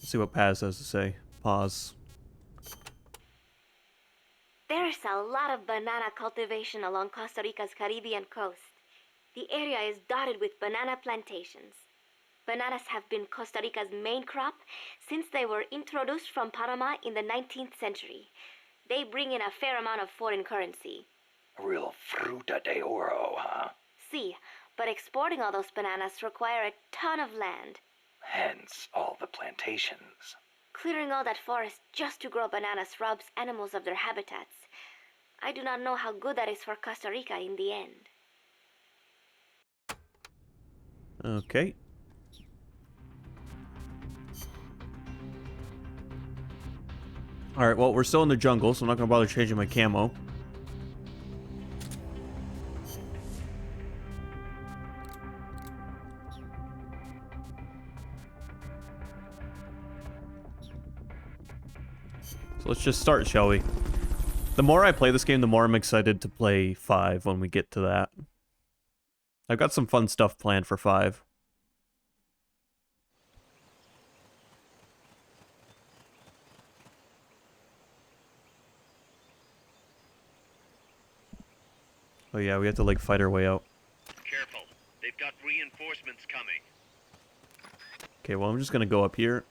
Let's see what Paz has to say. Pause. There's a lot of banana cultivation along Costa Rica's Caribbean coast. The area is dotted with banana plantations. Bananas have been Costa Rica's main crop since they were introduced from Panama in the 19th century. They bring in a fair amount of foreign currency. A real fruta de oro, huh? See, but exporting all those bananas require a ton of land. Hence all the plantations. Clearing all that forest just to grow bananas robs animals of their habitats. I do not know how good that is for Costa Rica in the end. Okay. Alright, well, we're still in the jungle, so I'm not going to bother changing my camo. So let's just start, shall we? The more I play this game, the more I'm excited to play 5 when we get to that. I've got some fun stuff planned for 5. Oh yeah, we have to like fight our way out. Careful. They've got reinforcements coming. Okay, well I'm just gonna go up here.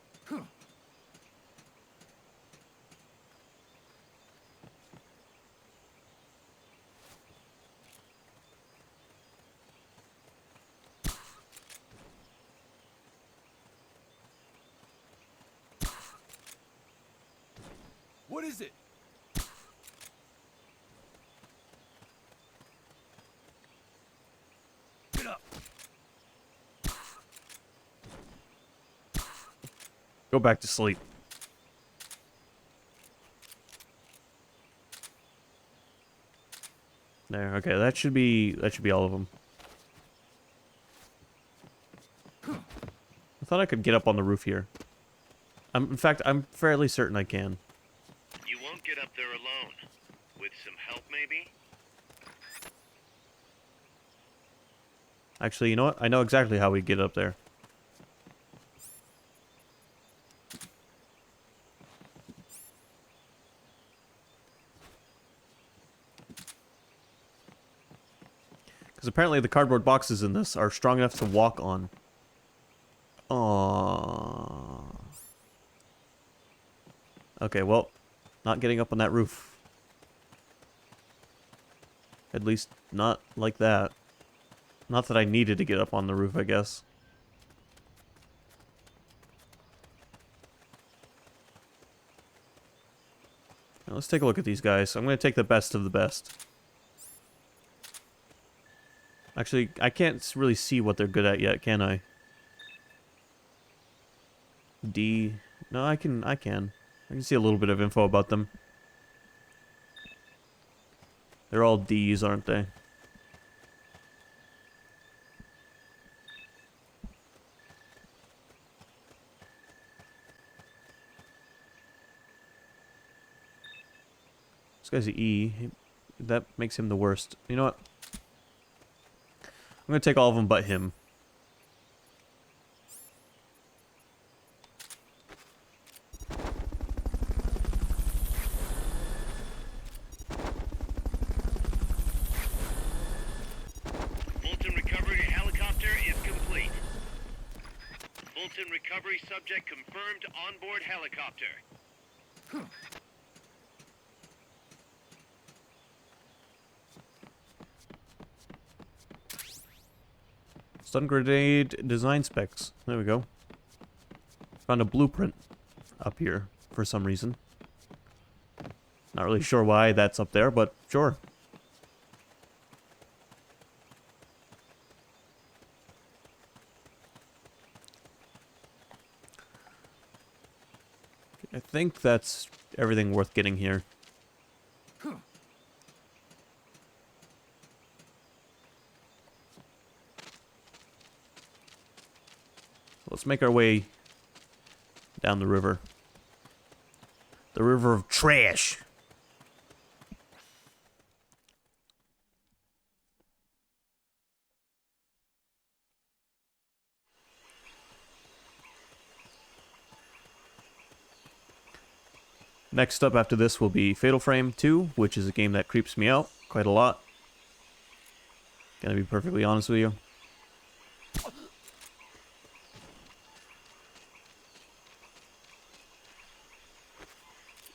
What is it? Get up. Go back to sleep. There, okay, that should be all of them. I thought I could get up on the roof here. In fact, I'm fairly certain I can. You won't get up there alone. With some help, maybe? Actually, you know what? I know exactly how we get up there. Because apparently the cardboard boxes in this are strong enough to walk on. Aww. Okay, well, not getting up on that roof. At least not like that. Not that I needed to get up on the roof, I guess. Now, let's take a look at these guys. I'm going to take the best of the best. Actually, I can't really see what they're good at yet, can I? D. No, I can. I can see a little bit of info about them. They're all D's, aren't they? This guy's an E. That makes him the worst. You know what? I'm gonna take all of them but him. Fulton recovery helicopter is complete. Fulton recovery subject confirmed onboard helicopter. Stun grenade design specs. There we go. Found a blueprint up here for some reason. Not really sure why that's up there, but sure. I think that's everything worth getting here. Let's make our way down the river. The river of trash. Next up after this will be Fatal Frame 2, which is a game that creeps me out quite a lot. Gonna be perfectly honest with you.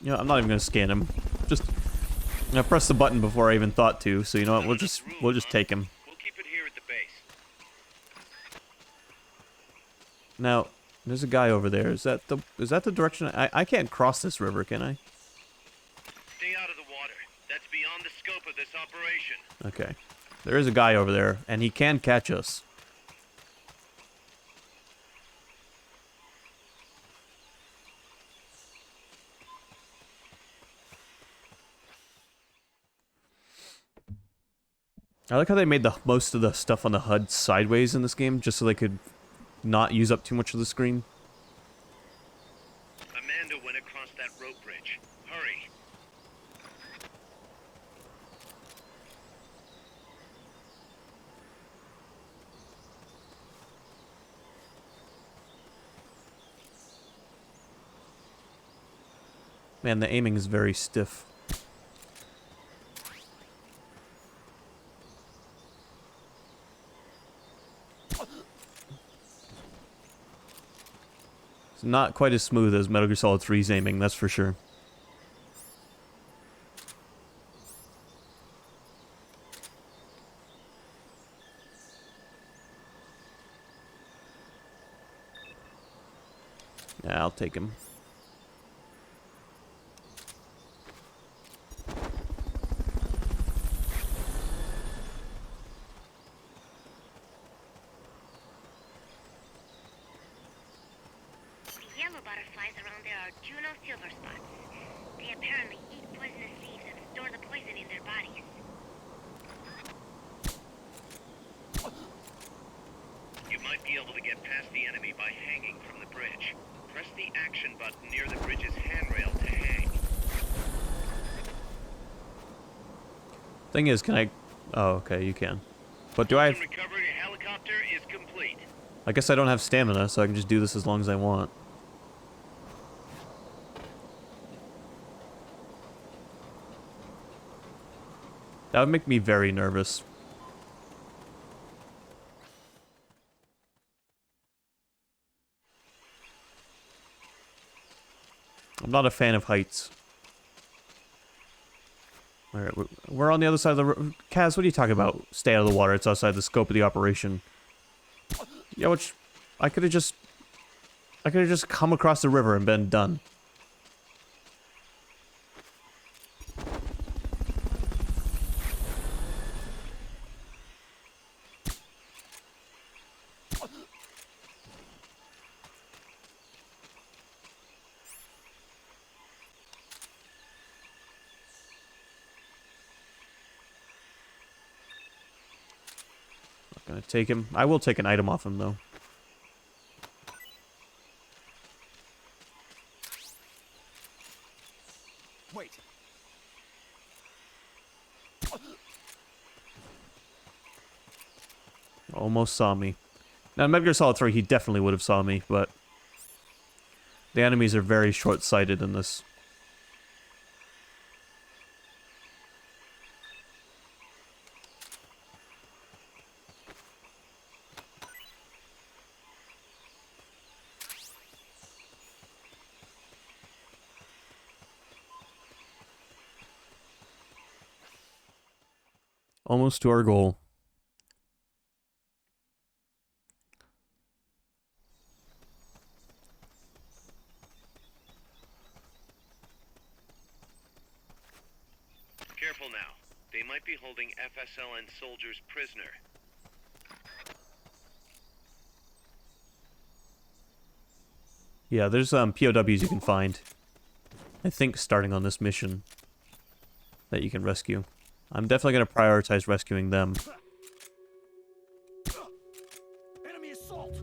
You know, I'm not even gonna scan him. Just I pressed the button before I even thought to, so you know what, we'll just take him. We'll keep it here at the base. Now, there's a guy over there. Is that the direction? I can't cross this river, can I? Stay out of the water. That's beyond the scope of this operation. Okay. There is a guy over there, and he can catch us. I like how they made the most of the stuff on the HUD sideways in this game, just so they could not use up too much of the screen. Amanda went across that rope bridge. Hurry. Man, the aiming is very stiff. It's not quite as smooth as Metal Gear Solid 3's aiming, that's for sure. Yeah, I'll take him. The yellow butterflies around there are Juno silver spots. They apparently eat poisonous leaves and store the poison in their bodies. You might be able to get past the enemy by hanging from the bridge. Press the action button near the bridge's handrail to hang. Thing is, can I... Oh, okay, you can. But do I have... Recovery helicopter is complete. I guess I don't have stamina, so I can just do this as long as I want. That would make me very nervous. I'm not a fan of heights. Alright, we're on the other side of the... Kaz, what are you talking about? Stay out of the water, it's outside the scope of the operation. Yeah, which... I could've just come across the river and been done. Gonna take him. I will take an item off him, though. Wait. Almost saw me. Now, in Metal Gear Solid 3, he definitely would have saw me, but... the enemies are very short-sighted in this. Almost to our goal. Careful now. They might be holding FSLN soldiers prisoner. Yeah, there's POWs you can find. I think starting on this mission that you can rescue. I'm definitely going to prioritize rescuing them. Enemy assault.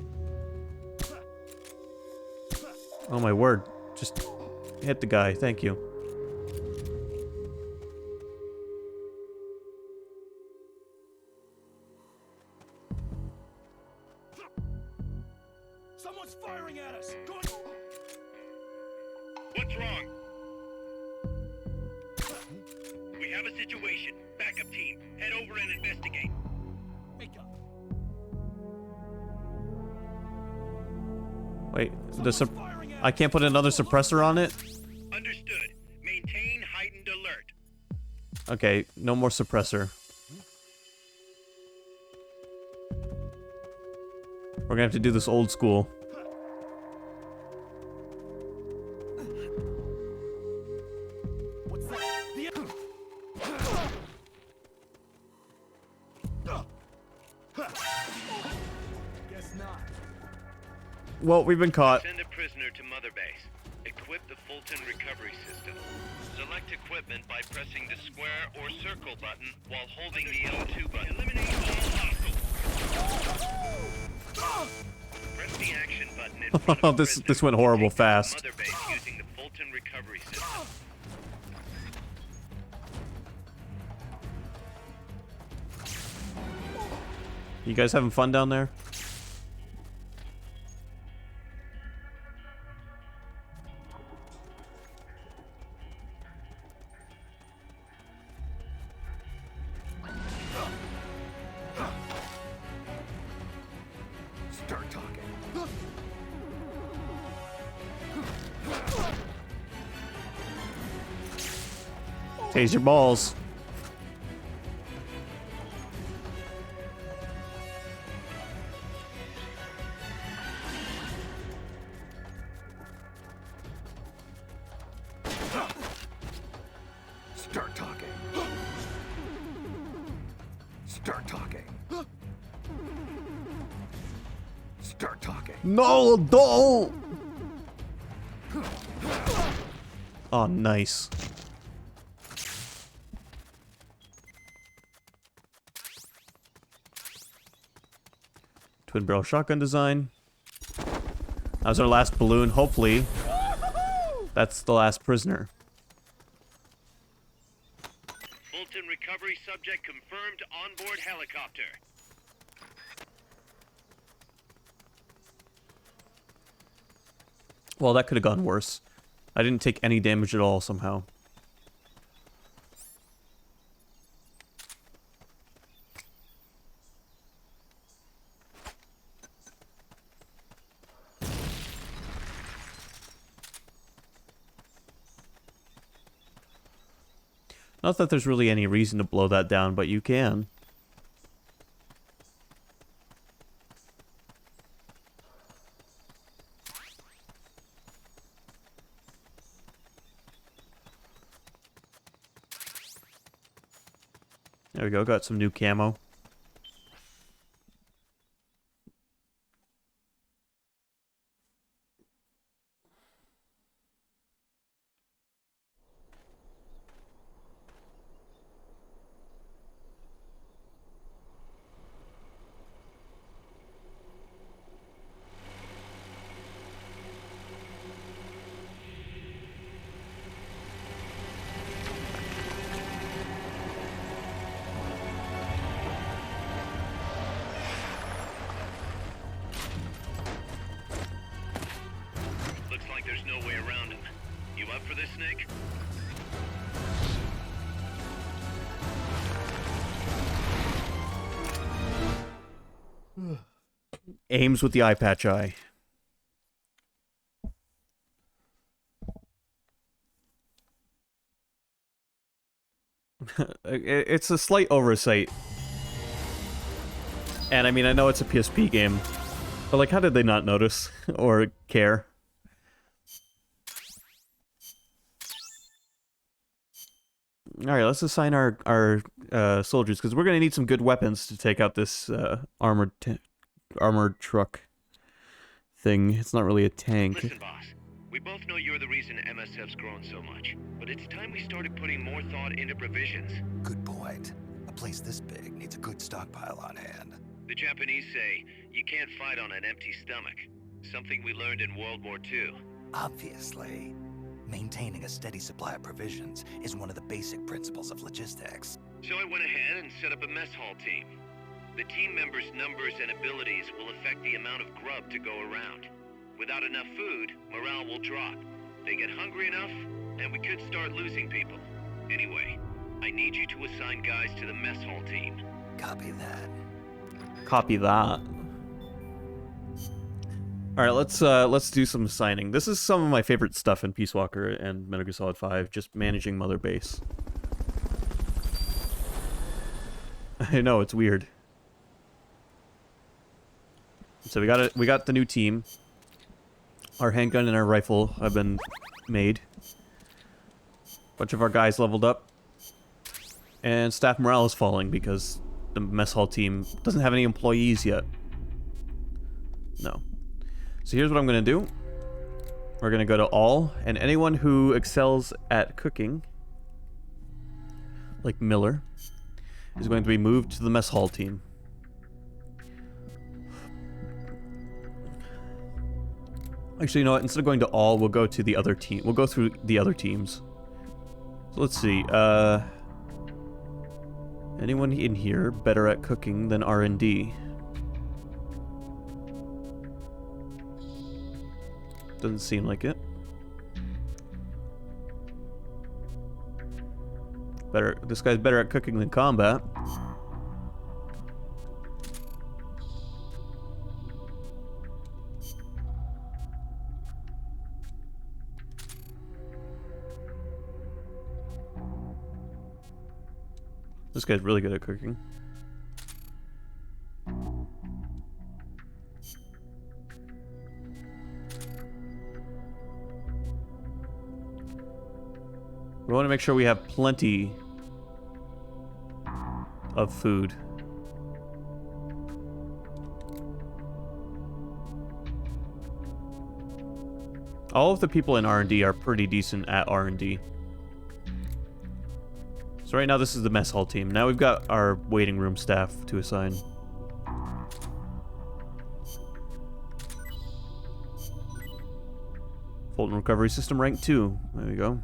Oh my word. Just hit the guy. Thank you. Someone's firing at us. Go on. What's wrong? have a situation. Backup team, head over and investigate. Wake up. Wait, Someone's firing at I can't put another suppressor on it? Understood. Maintain heightened alert. Okay, no more suppressor. We're gonna have to do this old school. What's that? Guess not. Well, we've been caught. Send a prisoner to Mother Base. Equip the Fulton recovery system. Select equipment by pressing the square or circle button while holding the L2 button. Eliminate all hostiles. Press the action button in front of This prisoner went horrible to take them to fast. Mother Base using the Fulton recovery system. You guys having fun down there? Start talking. Tase your balls. Start talking. Start talking. Start talking. No, don't! Oh, nice. Twin barrel shotgun design. That was our last balloon, hopefully. That's the last prisoner. Fulton recovery subject confirmed onboard helicopter. Well, that could have gone worse. I didn't take any damage at all somehow. Not that there's really any reason to blow that down, but you can. There we go, got some new camo. Looks like there's no way around him. You up for this, Snake? Aims with the eye patch eye. It's a slight oversight. And I mean, I know it's a PSP game, but like, how did they not notice or care? Alright, let's assign our soldiers, because we're going to need some good weapons to take out this armored truck thing. It's not really a tank. Listen, boss. We both know you're the reason MSF's grown so much, but it's time we started putting more thought into provisions. Good point. A place this big needs a good stockpile on hand. The Japanese say you can't fight on an empty stomach. Something we learned in World War II. Obviously, maintaining a steady supply of provisions is one of the basic principles of logistics. So I went ahead and set up a mess hall team. The team members' numbers and abilities will affect the amount of grub to go around. Without enough food, morale will drop. They get hungry enough, and we could start losing people. Anyway, I need you to assign guys to the mess hall team. Copy that. Copy that. All right, let's do some assigning. This is some of my favorite stuff in Peace Walker and Metal Gear Solid 5, just managing Mother Base. I know, it's weird. So we got the new team. Our handgun and our rifle have been made. Bunch of our guys leveled up. And staff morale is falling because the mess hall team doesn't have any employees yet. No. So here's what I'm going to do. We're going to go to all, and anyone who excels at cooking, like Miller, is going to be moved to the mess hall team. Actually, you know what? Instead of going to all, we'll go to the other team. We'll go through the other teams. So let's see. Anyone in here better at cooking than R&D? Doesn't seem like it. This guy's better at cooking than combat. This guy's really good at cooking. We want to make sure we have plenty of food. All of the people in R&D are pretty decent at R&D. So right now this is the mess hall team. Now we've got our waiting room staff to assign. Fulton Recovery System rank 2. There we go.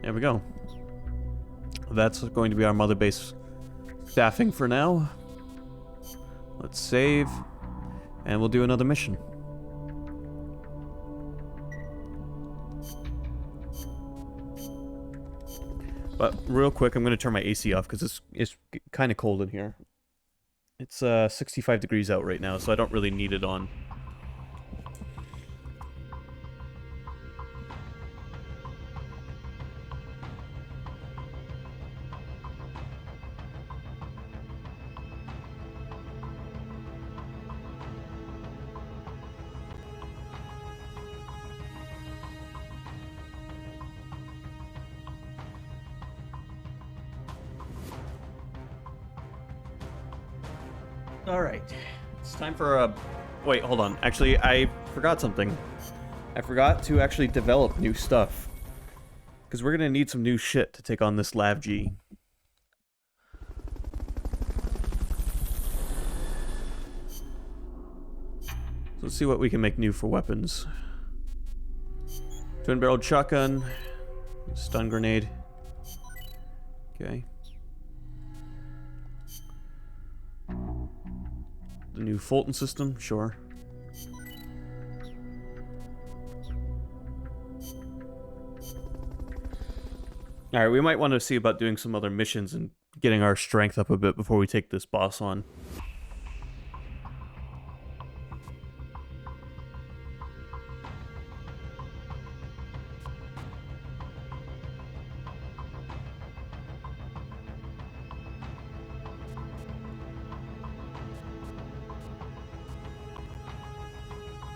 There we go. That's going to be our mother base staffing for now. Let's save, and we'll do another mission. But real quick, I'm going to turn my AC off because it's kind of cold in here. It's 65 degrees out right now, so I don't really need it on. Alright, it's time for a... Wait, hold on. Actually, I forgot something. I forgot to actually develop new stuff. Because we're going to need some new shit to take on this Lav G. So let's see what we can make new for weapons. Twin-barreled shotgun. Stun grenade. Okay. The new Fulton system, sure. Alright, we might want to see about doing some other missions and getting our strength up a bit before we take this boss on.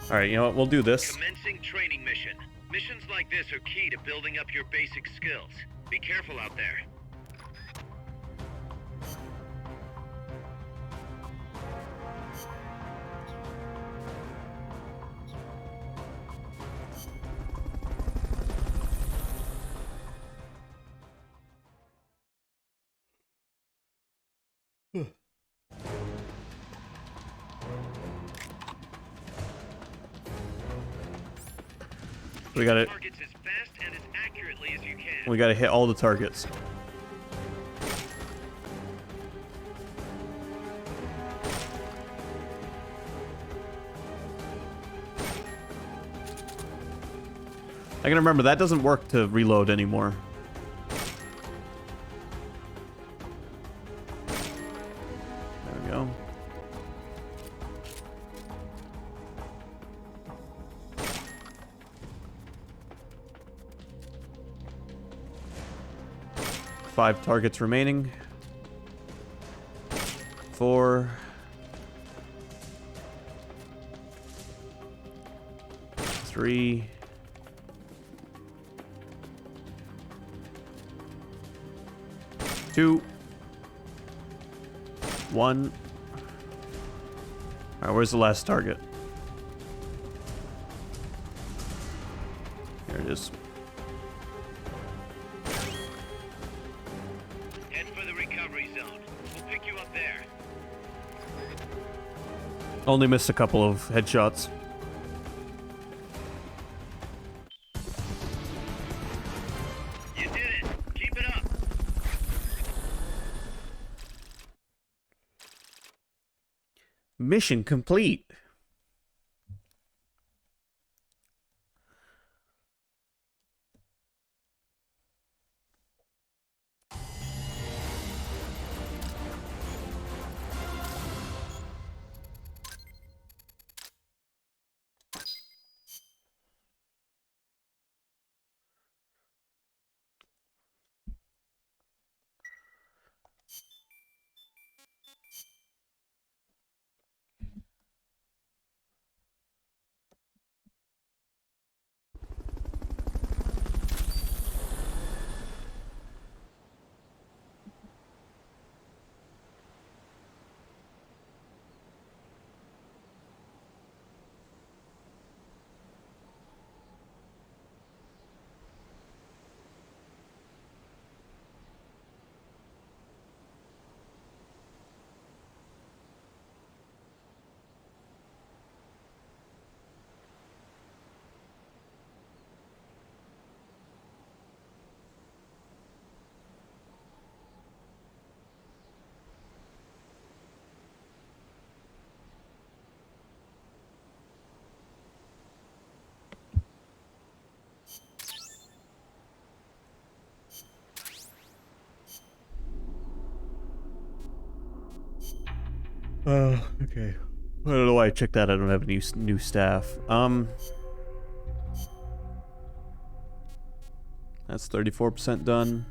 Alright, you know what? We'll do this. Commencing training mission. Missions like this are key to building up your basic skills. Be careful out there. We gotta... Targets as fast and as accurately as you can. We gotta hit all the targets. I can remember that doesn't work to reload anymore. There we go. Five targets remaining. 4. 3. 2. 1. Alright, where's the last target? Here it is. Head for the recovery zone. We'll pick you up there. Only missed a couple of headshots. You did it. Keep it up. Mission complete. Okay. I don't know why I checked that. I don't have any new staff. That's 34% done.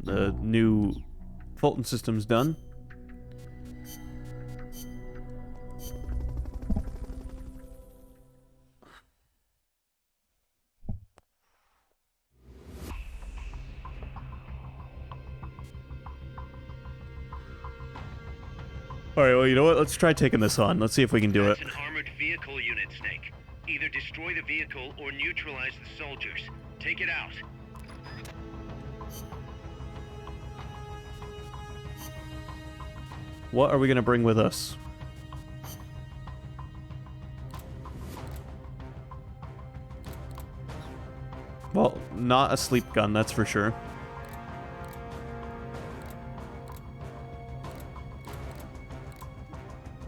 The new Fulton system's done. Alright, well, you know what? Let's try taking this on. Let's see if we can do it. That's an armored vehicle unit, Snake. Either destroy the vehicle or neutralize the soldiers. Take it out. What are we gonna bring with us? Well, not a sleep gun, that's for sure.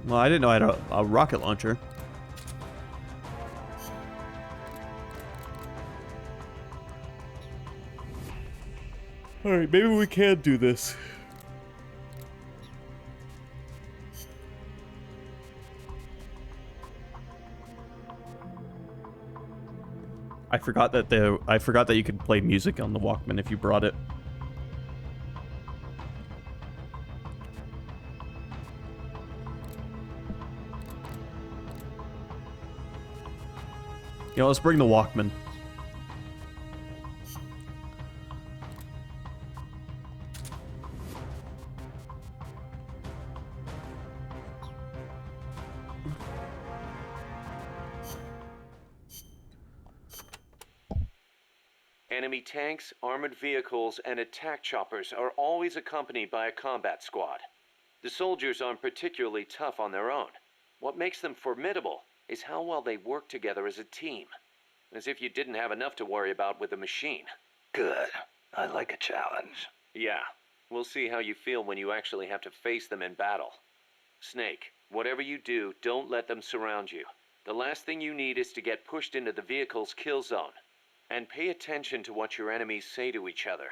Well, I didn't know I had a rocket launcher. Alright, maybe we can do this. I forgot that you could play music on the Walkman if you brought it. You know, let's bring the Walkman. Enemy tanks, armored vehicles, and attack choppers are always accompanied by a combat squad. The soldiers aren't particularly tough on their own. What makes them formidable is how well they work together as a team. As if you didn't have enough to worry about with a machine. Good. I like a challenge. Yeah, we'll see how you feel when you actually have to face them in battle. Snake, whatever you do, don't let them surround you. The last thing you need is to get pushed into the vehicle's kill zone. And pay attention to what your enemies say to each other.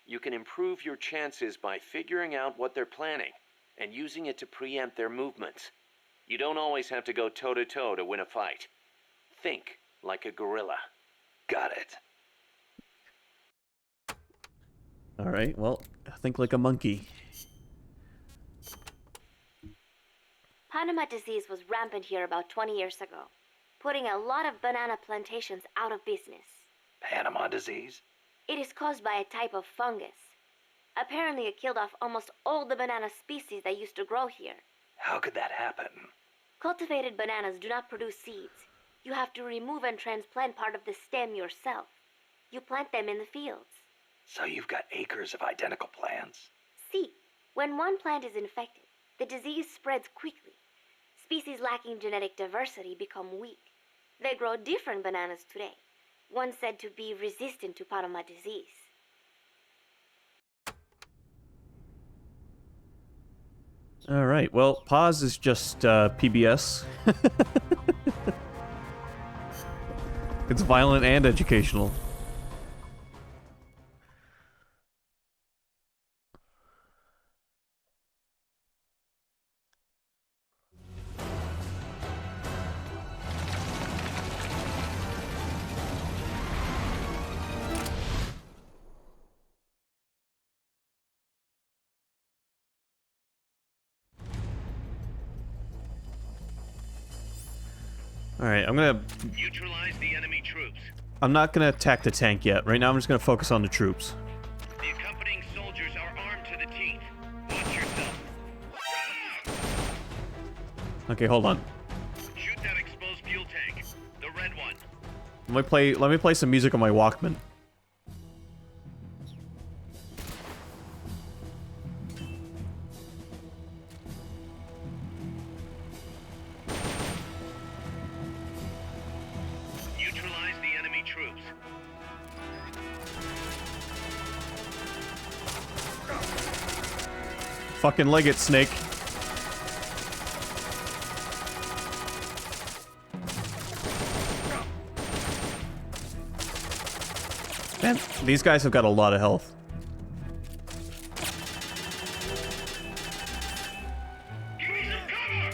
You can improve your chances by figuring out what they're planning and using it to preempt their movements. You don't always have to go toe-to-toe to win a fight. Think like a gorilla. Got it. Alright, well, think like a monkey. Panama disease was rampant here about 20 years ago, putting a lot of banana plantations out of business. Panama disease? It is caused by a type of fungus. Apparently it killed off almost all the banana species that used to grow here. How could that happen? Cultivated bananas do not produce seeds. You have to remove and transplant part of the stem yourself. You plant them in the fields. So you've got acres of identical plants? See, when one plant is infected, the disease spreads quickly. Species lacking genetic diversity become weak. They grow different bananas today, one said to be resistant to Panama disease. Alright, well, pause is just PBS. It's violent and educational. Alright, Neutralize the enemy troops. I'm not gonna attack the tank yet. Right now I'm just gonna focus on the troops. The accompanying soldiers are armed to the teeth. Watch yourself. Okay, hold on. Shoot that exposed fuel tank. The red one. Let me play some music on my Walkman. Neutralize the enemy troops. Fucking leg it, Snake. Man, these guys have got a lot of health. Give me some cover!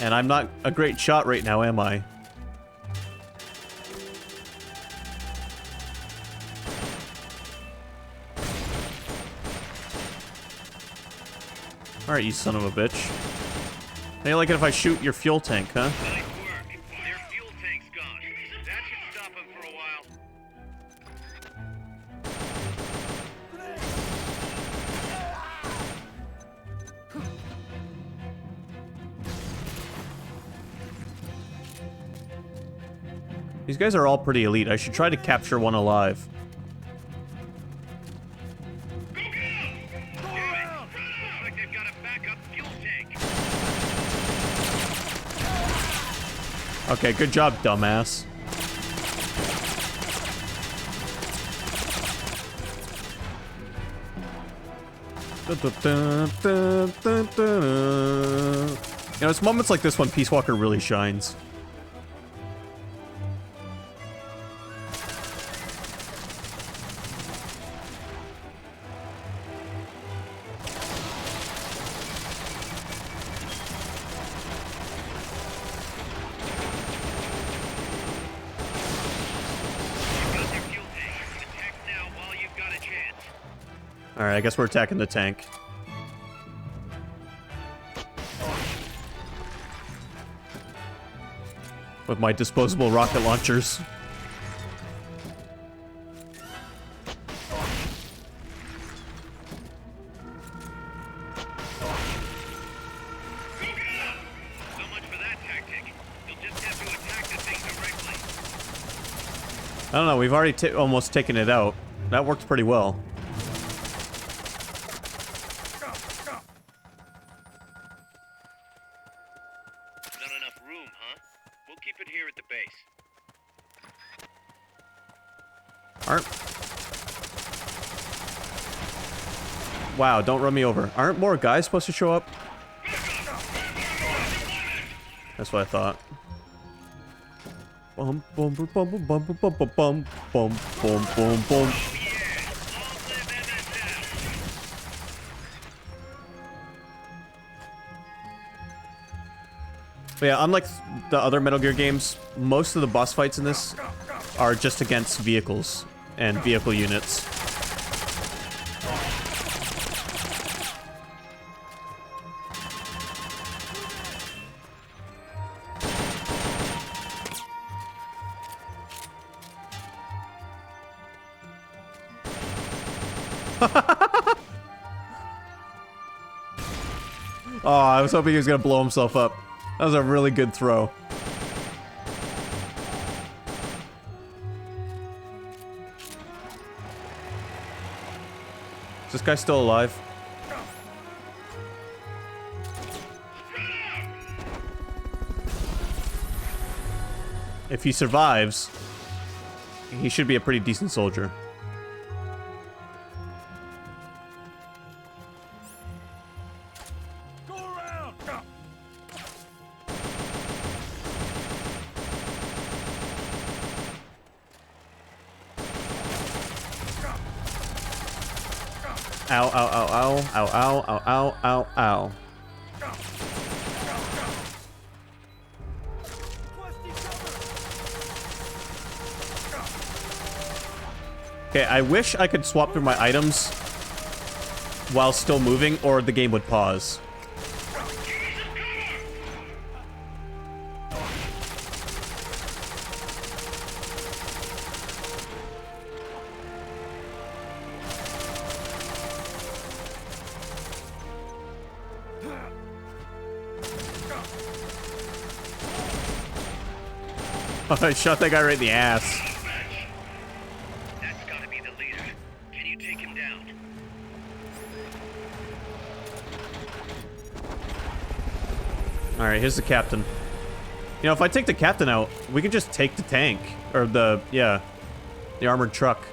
And I'm not a great shot right now, am I? Alright, you son of a bitch. How do you like it if I shoot your fuel tank, huh? Nice work. Their fuel tank's gone. That should stop them for a while. These guys are all pretty elite. I should try to capture one alive. Go get him! Damn it! Looks like they've got a backup fuel tank. Okay, good job, dumbass. You know, it's moments like this when Peace Walker really shines. Got their fuel tank. Attack now while you've got a chance. Alright, I guess we're attacking the tank. With my disposable rocket launchers. So much for that tactic. You'll just have to attack the thing directly. I don't know, we've already almost taken it out. That worked pretty well. Not enough room, huh? We'll keep it here at the base. Wow, don't run me over. Aren't more guys supposed to show up? That's what I thought. Bum bum bum bum bum bum bum bum bum bum bum bum bum. But yeah, unlike the other Metal Gear games, most of the boss fights in this are just against vehicles and vehicle units. Oh, I was hoping he was gonna blow himself up. That was a really good throw. Is this guy still alive? If he survives, he should be a pretty decent soldier. Go around! Ow, ow, ow, ow, ow, ow, ow, ow, ow, ow. Okay, I wish I could swap through my items while still moving, or the game would pause. I shot that guy right in the ass. That's gotta be the leader. Can you take him down? Alright, here's the captain. You know, if I take the captain out, we can just take the tank. Or the, yeah, the armored truck.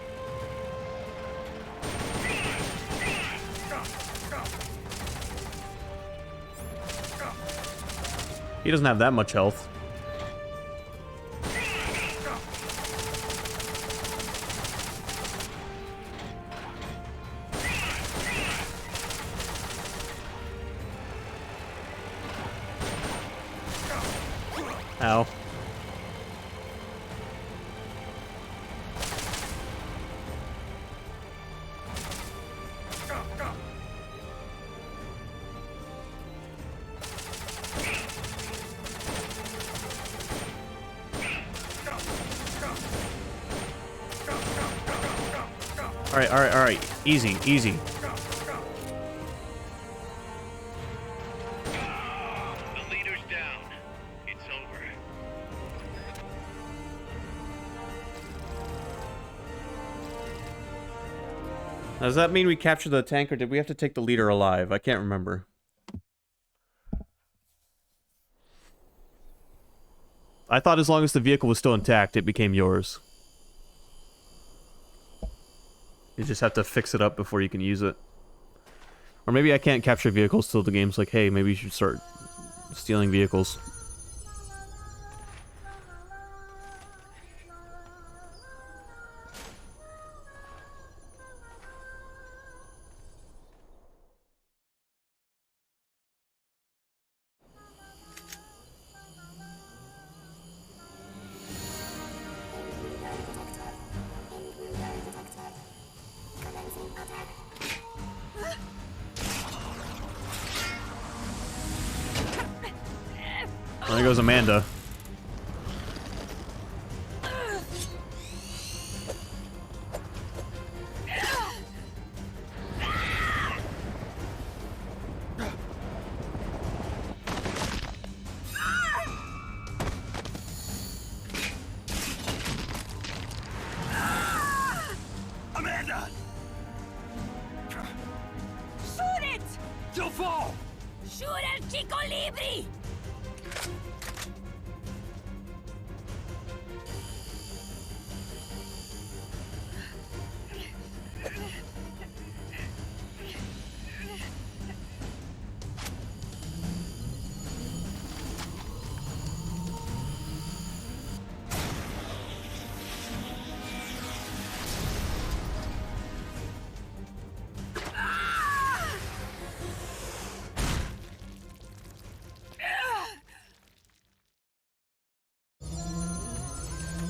He doesn't have that much health. Ow. Alright, alright, alright. Easy, easy. The leader's down. It's over. Now, does that mean we captured the tank, or did we have to take the leader alive? I can't remember. I thought as long as the vehicle was still intact, it became yours. You just have to fix it up before you can use it. Or maybe I can't capture vehicles till the game's like, hey, maybe you should start stealing vehicles. There goes Amanda. Amanda! Shoot it! She'll fall! Shoot El Chico Libre!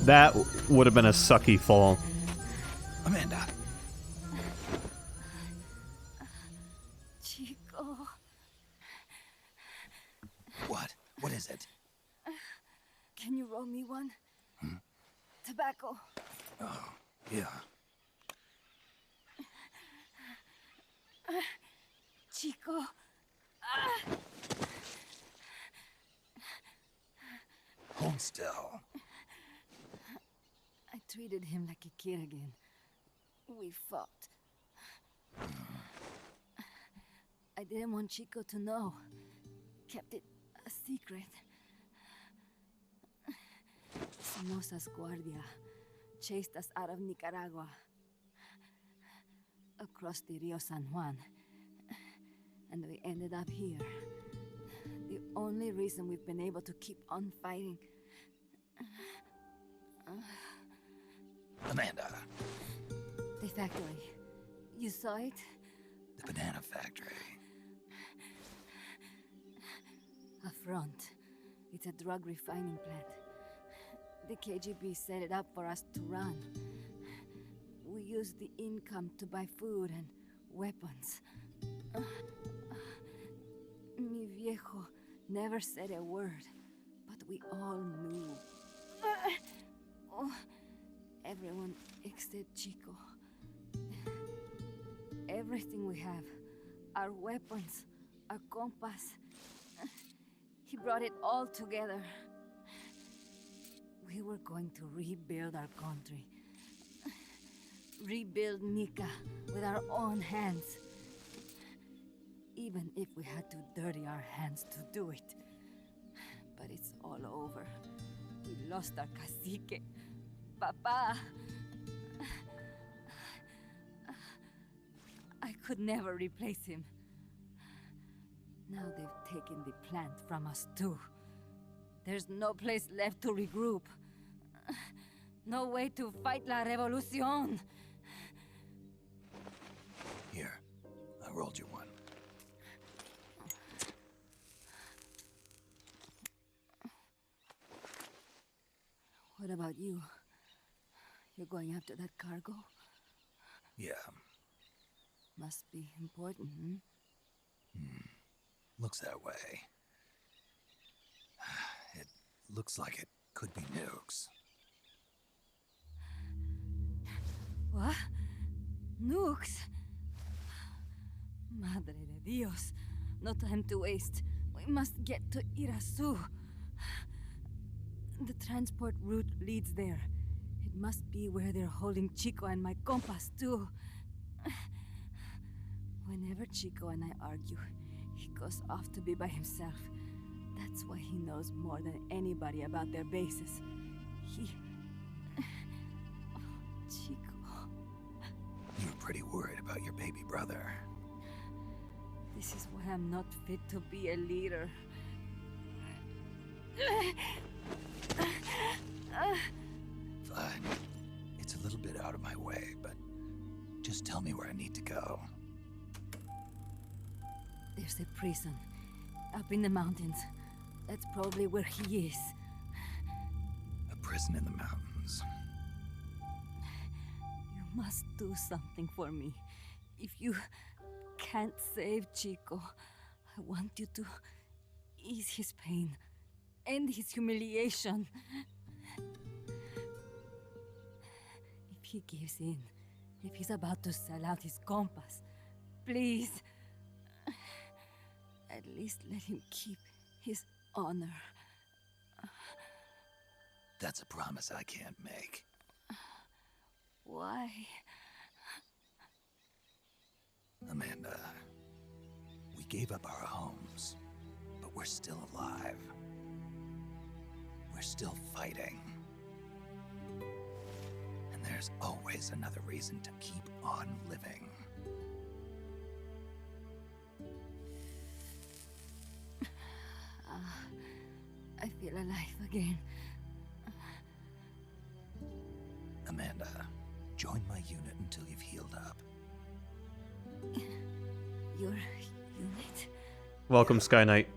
That would have been a sucky fall. Amanda, Chico, what? What is it? can you roll me one? Tobacco. Yeah. Chico. Hold still. I treated him like a kid again. We fought. I didn't want Chico to know. Kept it a secret. Somoza's Guardia chased us out of Nicaragua. Across the Rio San Juan. And we ended up here. The only reason we've been able to keep on fighting. Amanda, The factory. You saw it? the banana factory. A front. It's a drug refining plant. The KGB set it up for us to run. We used the income to buy food and weapons. Mi viejo never said a word, but we all knew. Oh, everyone except Chico. Everything we have, our weapons, our compass. He brought it all together. We were going to rebuild our country. Rebuild Nika with our own hands. Even if we had to dirty our hands to do it. But it's all over. We lost our cacique. Papa. I could never replace him. Now they've taken the plant from us too. There's no place left to regroup. No way to fight la revolución. Here, I rolled you one. What about you? You're going after that cargo? Yeah, Must be important, looks that way. It looks like it could be nukes. What? Nukes? Madre de Dios. No time to waste. We must get to Irasu. The transport route leads there. It must be where they're holding Chico and my compas, too. Whenever Chico and I argue, he goes off to be by himself. That's why he knows more than anybody about their bases. He... Oh, Chico... You're pretty worried about your baby brother. This is why I'm not fit to be a leader. Fine. It's a little bit out of my way, but just tell me where I need to go. There's a prison up in the mountains. That's probably where he is. A prison in the mountains. You must do something for me. If you can't save Chico, I want you to ease his pain, end his humiliation. If he gives in, if he's about to sell out his compass, please, at least let him keep his honor. That's a promise I can't make. Why? Amanda, we gave up our homes, but we're still alive. We're still fighting. And there's always another reason to keep on living. I feel alive again. Amanda, join my unit until you've healed up. Your unit? Welcome, Sky Knight.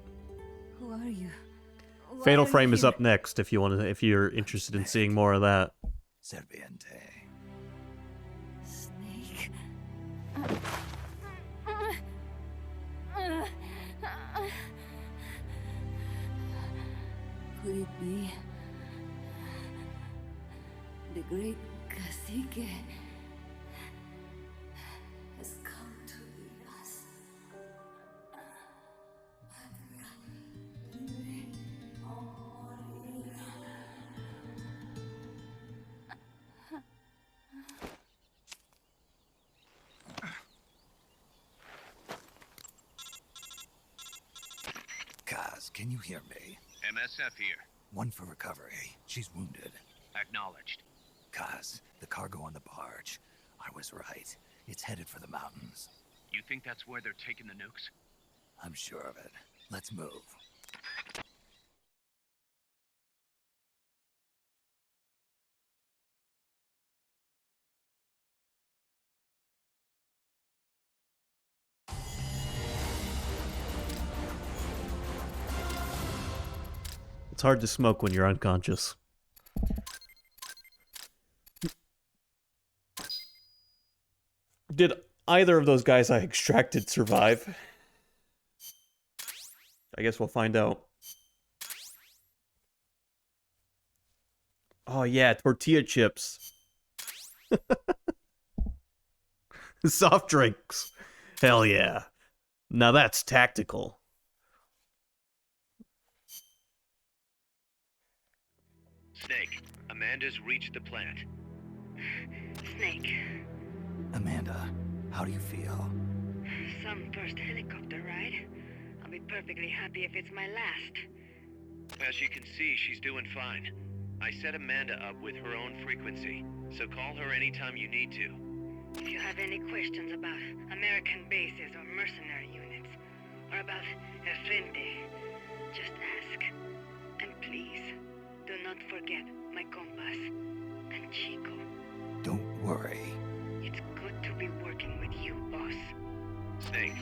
Who are you? Fatal are you Frame is here? up next if you want to, if you're interested in seeing more of that. Serviente. Snake. Could it be the great cacique has come to lead us? Kaz, can you hear me? MSF here. One for recovery. She's wounded. Acknowledged. Kaz, the cargo on the barge. I was right. It's headed for the mountains. You think that's where they're taking the nukes? I'm sure of it. Let's move. It's hard to smoke when you're unconscious. Did either of those guys I extracted survive? I guess we'll find out. Oh yeah, tortilla chips. Soft drinks. Hell yeah. Now that's tactical. Snake, Amanda's reached the plant. Snake, Amanda, how do you feel? some first helicopter ride. I'll be perfectly happy if it's my last. As you can see, she's doing fine. I set Amanda up with her own frequency, so call her anytime you need to. If you have any questions about American bases or mercenary units, or about El Frente, just ask. And please, do not forget my compas and Chico. Don't worry. It's good to be working with you, boss. Snake,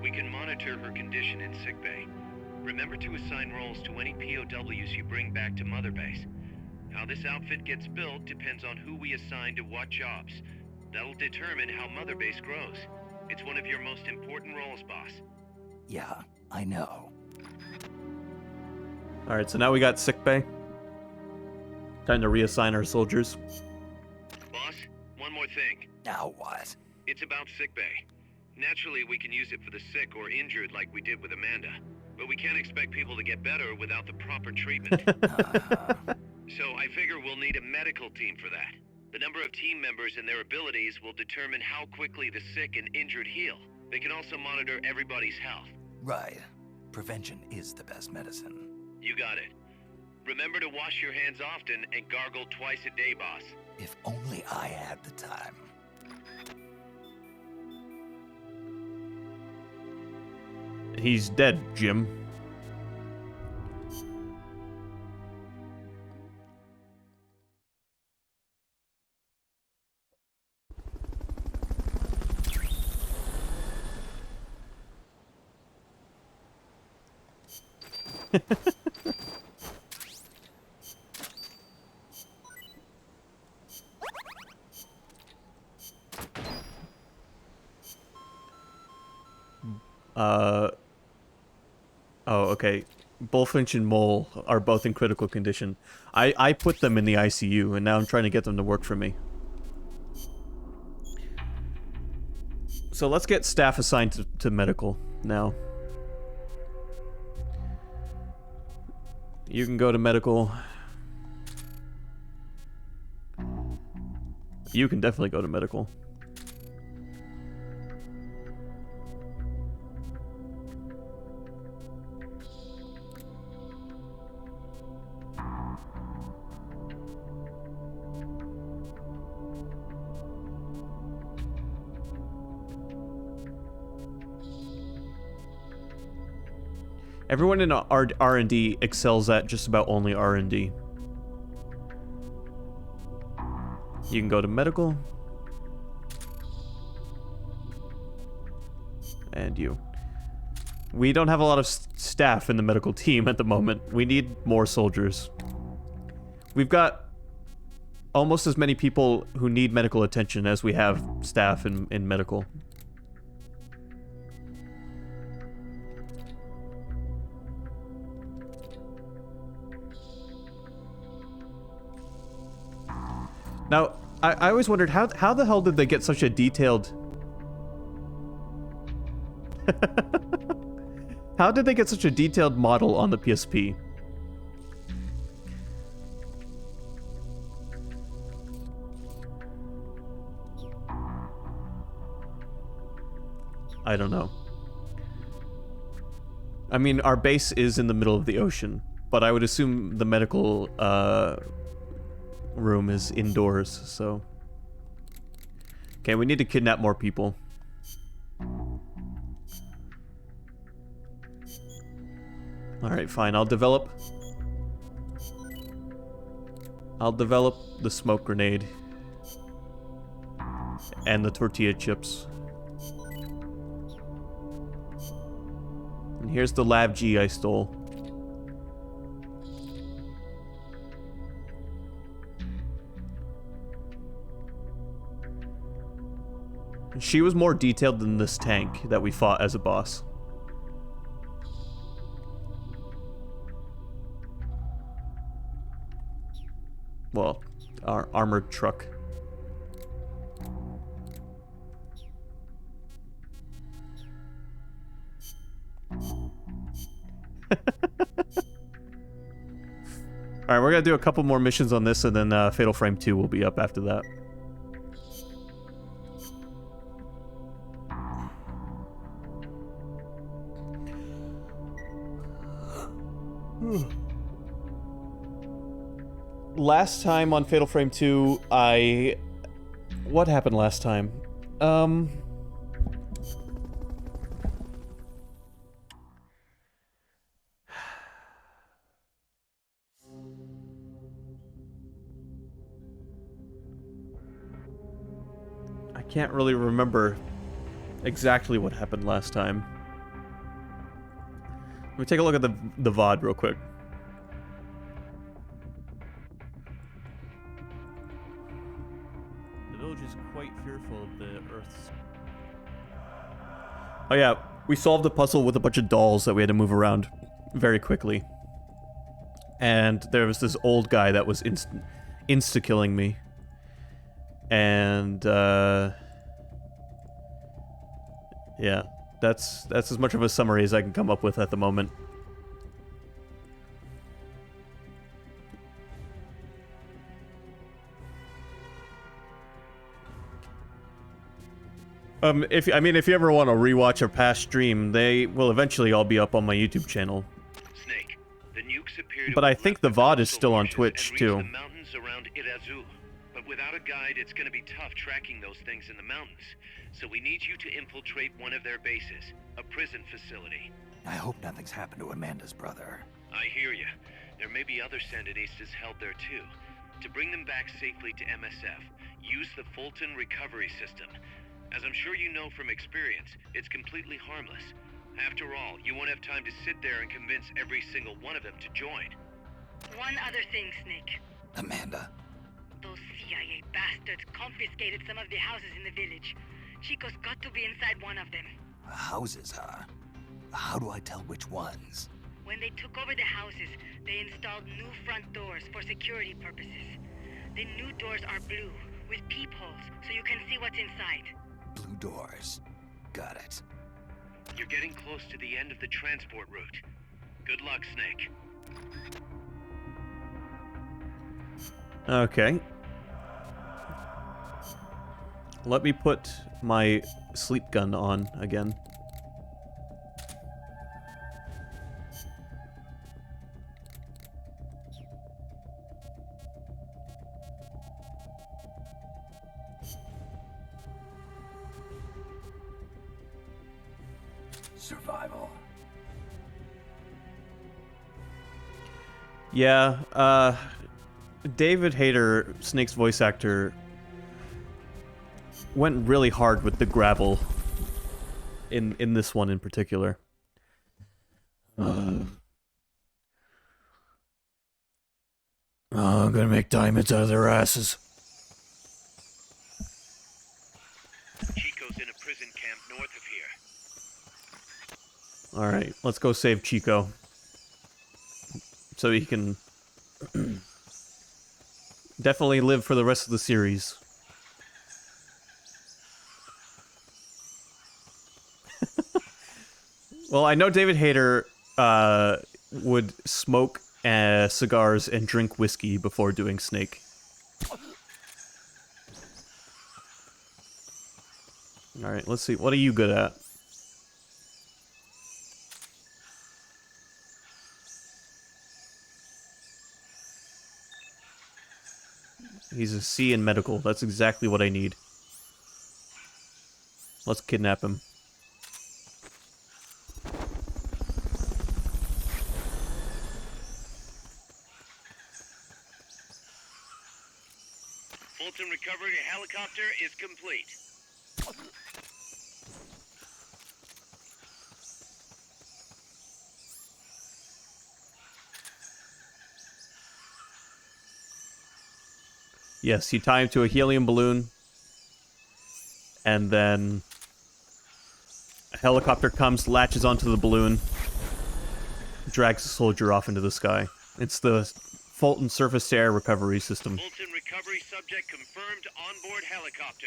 we can monitor her condition in sickbay. Remember to assign roles to any POWs you bring back to Mother Base. How this outfit gets built depends on who we assign to what jobs. That'll determine how Mother Base grows. It's one of your most important roles, boss. Yeah, I know. Alright, so now we got sickbay. Time to reassign our soldiers. Boss, one more thing. Now what? It's about sickbay. Naturally, we can use it for the sick or injured like we did with Amanda. But we can't expect people to get better without the proper treatment. So I figure we'll need a medical team for that. The number of team members and their abilities will determine how quickly the sick and injured heal. They can also monitor everybody's health. Right. Prevention is the best medicine. You got it. Remember to wash your hands often and gargle twice a day, boss. If only I had the time. He's dead, Jim. Oh, okay. Bullfinch and Mole are both in critical condition. I put them in the ICU, and now I'm trying to get them to work for me. So let's get staff assigned to medical now. You can go to medical. You can definitely go to medical. Everyone in R&D excels at just about only R&D. You can go to medical. And you. We don't have a lot of staff in the medical team at the moment. We need more soldiers. We've got almost as many people who need medical attention as we have staff in medical. Now, I always wondered how the hell did they get such a detailed... How did they get such a detailed model on the PSP? I don't know. I mean, our base is in the middle of the ocean, but I would assume the medical room is indoors, so... Okay, we need to kidnap more people. Alright, fine, I'll develop the smoke grenade. And the tortilla chips. And here's the Lav G I stole. She was more detailed than this tank that we fought as a boss. Well, our armored truck. Alright, we're gonna do a couple more missions on this, and then Fatal Frame 2 will be up after that. Last time on Fatal Frame 2, what happened last time? I can't really remember exactly what happened last time. Let me take a look at the VOD real quick. The village is quite fearful of the Earth's... Oh yeah, we solved the puzzle with a bunch of dolls that we had to move around very quickly. And there was this old guy that was insta-killing me. And, yeah, that's as much of a summary as I can come up with at the moment. If you ever want to rewatch a past stream, they will eventually all be up on my YouTube channel. Snake, the nukes appear to But I think the VOD is still on Twitch too. The mountains around Irazu. But without a guide, it's going to be tough tracking those things in the mountains. So we need you to infiltrate one of their bases, a prison facility. I hope nothing's happened to Amanda's brother. I hear you. There may be other Sandinistas held there too. To bring them back safely to MSF, use the Fulton recovery system. As I'm sure you know from experience, it's completely harmless. After all, you won't have time to sit there and convince every single one of them to join. One other thing, Snake. Amanda. Those CIA bastards confiscated some of the houses in the village. Chico's got to be inside one of them. Houses, huh? How do I tell which ones? When they took over the houses, they installed new front doors for security purposes. The new doors are blue, with peepholes, so you can see what's inside. Blue doors. Got it. You're getting close to the end of the transport route. Good luck, Snake. Okay. Let me put my sleep gun on again. Survival. Yeah, David Hayter, Snake's voice actor, went really hard with the gravel in this one in particular. I'm gonna make diamonds out of their asses. Chico's in a prison camp north of here. Alright, let's go save Chico. So he can definitely live for the rest of the series. Well, I know David Hayter would smoke cigars and drink whiskey before doing Snake. Alright, let's see. What are you good at? He's a C in medical. That's exactly what I need. Let's kidnap him. Fulton recovery helicopter is complete. Yes, you tie him to a helium balloon. And then a helicopter comes, latches onto the balloon, drags the soldier off into the sky. It's the Fulton surface to air recovery system. Fulton recovery subject confirmed onboard helicopter.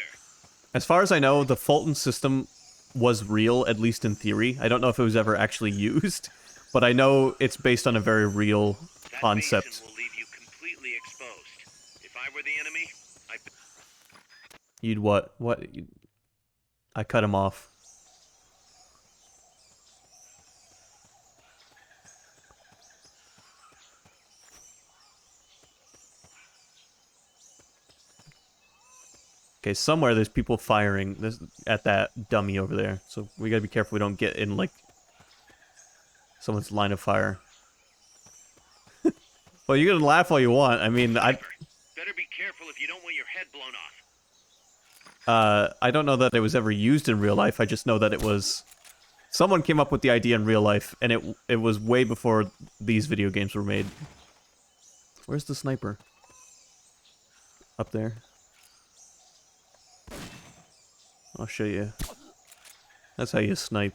As far as I know, the Fulton system was real, at least in theory. I don't know if it was ever actually used, but I know it's based on a very real That concept. basin will leave you completely exposed. If I were the enemy, You'd what? What? I cut him off. Okay, somewhere there's people firing at that dummy over there. So we gotta be careful we don't get in, like, someone's line of fire. Well, you can laugh all you want. I mean, better be careful if you don't want your head blown off. I don't know that it was ever used in real life. I just know that it was... Someone came up with the idea in real life, and it was way before these video games were made. Where's the sniper? Up there. I'll show you. That's how you snipe.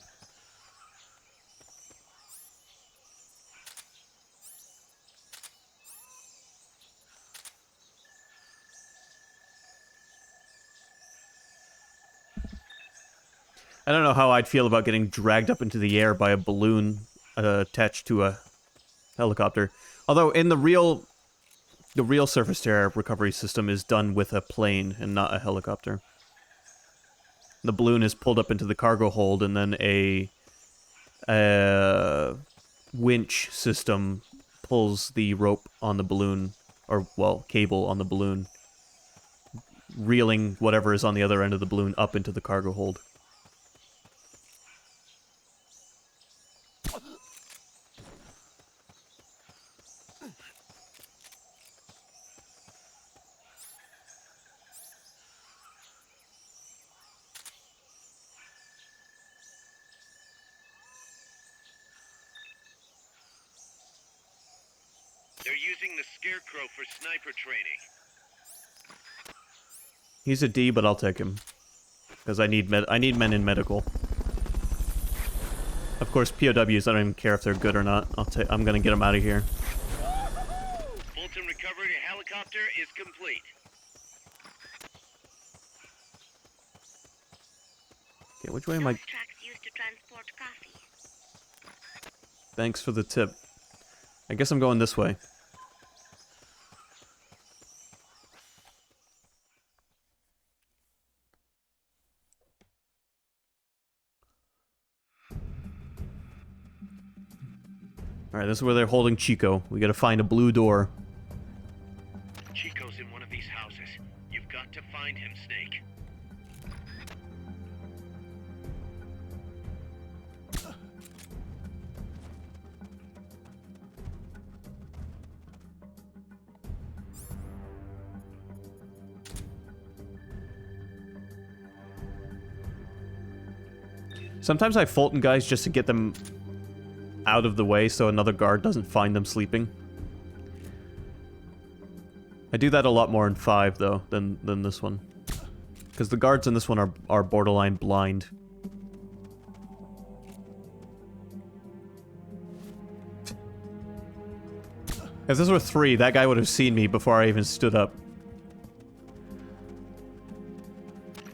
I don't know how I'd feel about getting dragged up into the air by a balloon attached to a helicopter. Although in the real surface to air recovery system is done with a plane and not a helicopter. The balloon is pulled up into the cargo hold, and then a winch system pulls the rope on the balloon, or, well, cable on the balloon, reeling whatever is on the other end of the balloon up into the cargo hold. They're using the Scarecrow for sniper training. He's a D, but I'll take him. Because I need men in medical. Of course, POWs, I don't even care if they're good or not. I'm gonna get them out of here. Fulton recovery helicopter is complete. Okay, which way am I... Those tracks used to transport coffee. Thanks for the tip. I guess I'm going this way. Alright, this is where they're holding Chico. We gotta find a blue door. Chico's in one of these houses. You've got to find him, Snake. Sometimes I Fulton guys just to get them out of the way so another guard doesn't find them sleeping. I do that a lot more in 5, though, than this one. Because the guards in this one are borderline blind. If this were 3, that guy would have seen me before I even stood up.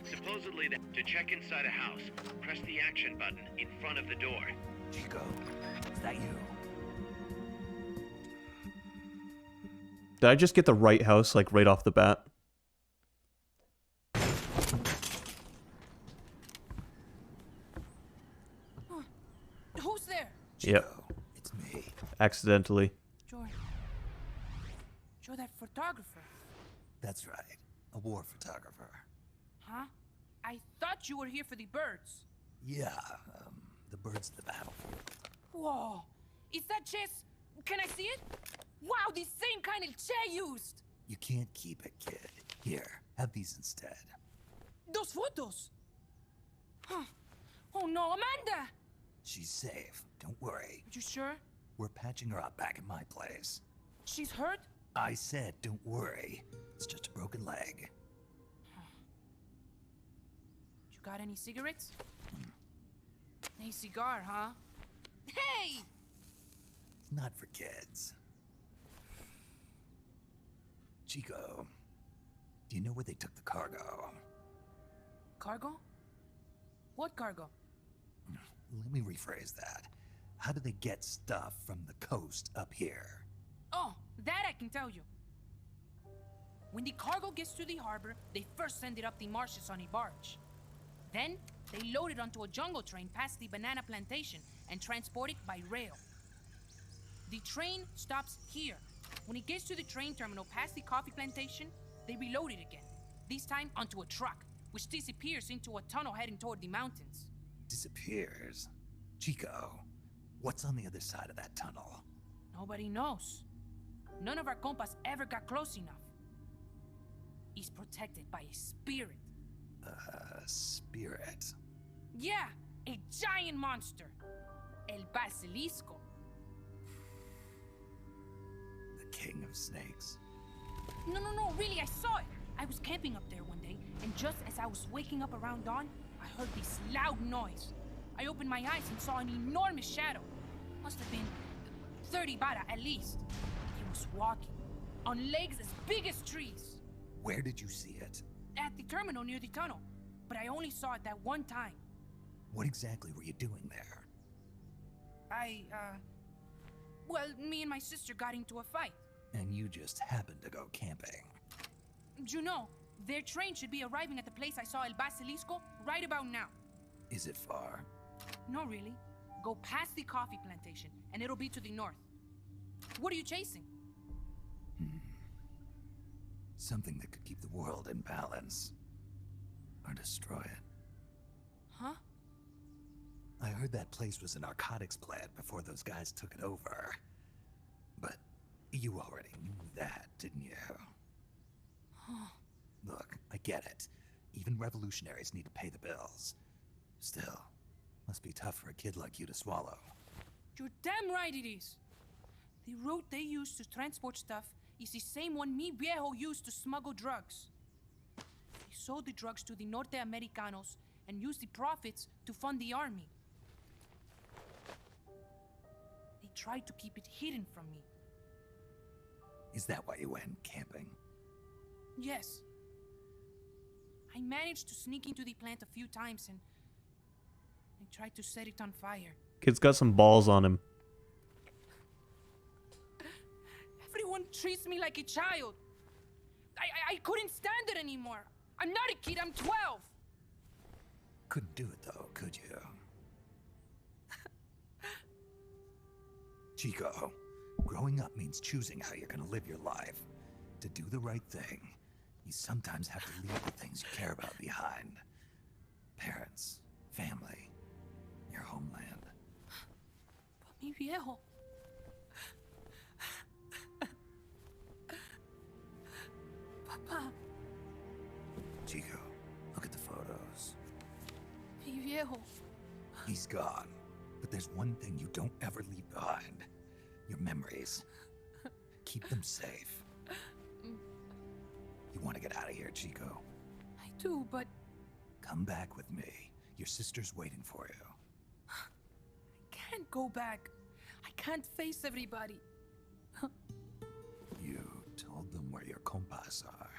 Supposedly, to check inside a house, press the action button in front of the door. Chico, is that you? Did I just get the right house, like, right off the bat? Who's there? Yep. Chico, it's me. Accidentally. You're that photographer. That's right. A war photographer. Huh? I thought you were here for the birds. Yeah, the birds of the battlefield. Whoa. Is that chess? Can I see it? Wow, the same kind of Che used. You can't keep it, kid. Here, have these instead. Those photos. Huh. Oh no, Amanda! She's safe. Don't worry. You sure? We're patching her up back at my place. She's hurt? I said, don't worry. It's just a broken leg. You got any cigarettes? A cigar, huh? Hey! Not for kids. Chico, do you know where they took the cargo? Cargo? What cargo? Let me rephrase that. How do they get stuff from the coast up here? Oh, that I can tell you. When the cargo gets to the harbor, they first send it up the marshes on a barge. Then, they load it onto a jungle train past the banana plantation and transport it by rail. The train stops here. When it gets to the train terminal past the coffee plantation, they reload it again. This time onto a truck, which disappears into a tunnel heading toward the mountains. Disappears? Chico, what's on the other side of that tunnel? Nobody knows. None of our compas ever got close enough. He's protected by a spirit. Spirit? Yeah, a giant monster. El Basilisco. The king of snakes. No, really, I saw it. I was camping up there one day, and just as I was waking up around dawn, I heard this loud noise. I opened my eyes and saw an enormous shadow. Must have been 30 bara at least. He was walking, on legs as big as trees. Where did you see it? At the terminal near the tunnel, but I only saw it that one time. What exactly were you doing there? Well, me and my sister got into a fight. And you just happened to go camping. You know, their train should be arriving at the place I saw El Basilisco right about now. Is it far? No, really. Go past the coffee plantation, and it'll be to the north. What are you chasing? Something that could keep the world in balance. Or destroy it. Huh? I heard that place was a narcotics plant before those guys took it over. But you already knew that, didn't you? Look, I get it. Even revolutionaries need to pay the bills. Still, must be tough for a kid like you to swallow. You're damn right it is. The route they use to transport stuff is the same one mi viejo used to smuggle drugs. He sold the drugs to the Norte Americanos and used the profits to fund the army. They tried to keep it hidden from me. Is that why you went camping? Yes. I managed to sneak into the plant a few times and I tried to set it on fire. Kid's got some balls on him. Everyone treats me like a child. I couldn't stand it anymore. I'm not a kid, I'm 12. Couldn't do it though, could you? Chico, growing up means choosing how you're gonna live your life. To do the right thing, you sometimes have to leave the things you care about behind. Parents, family, your homeland. But mi viejo. Papa, Chico, look at the photos. mi viejo. He's gone. But there's one thing you don't ever leave behind. Your memories. Keep them safe. You want to get out of here, Chico? I do, but Come back with me. Your sister's waiting for you. I can't go back. I can't face everybody. You told them where your compas are.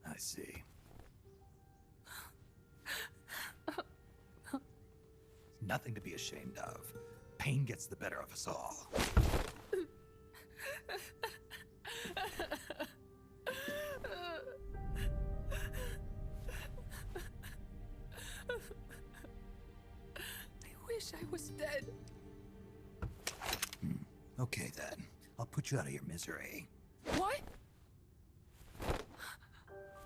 I see. Nothing to be ashamed of. Pain gets the better of us all. I wish I was dead. Okay then. I'll put you out of your misery. What?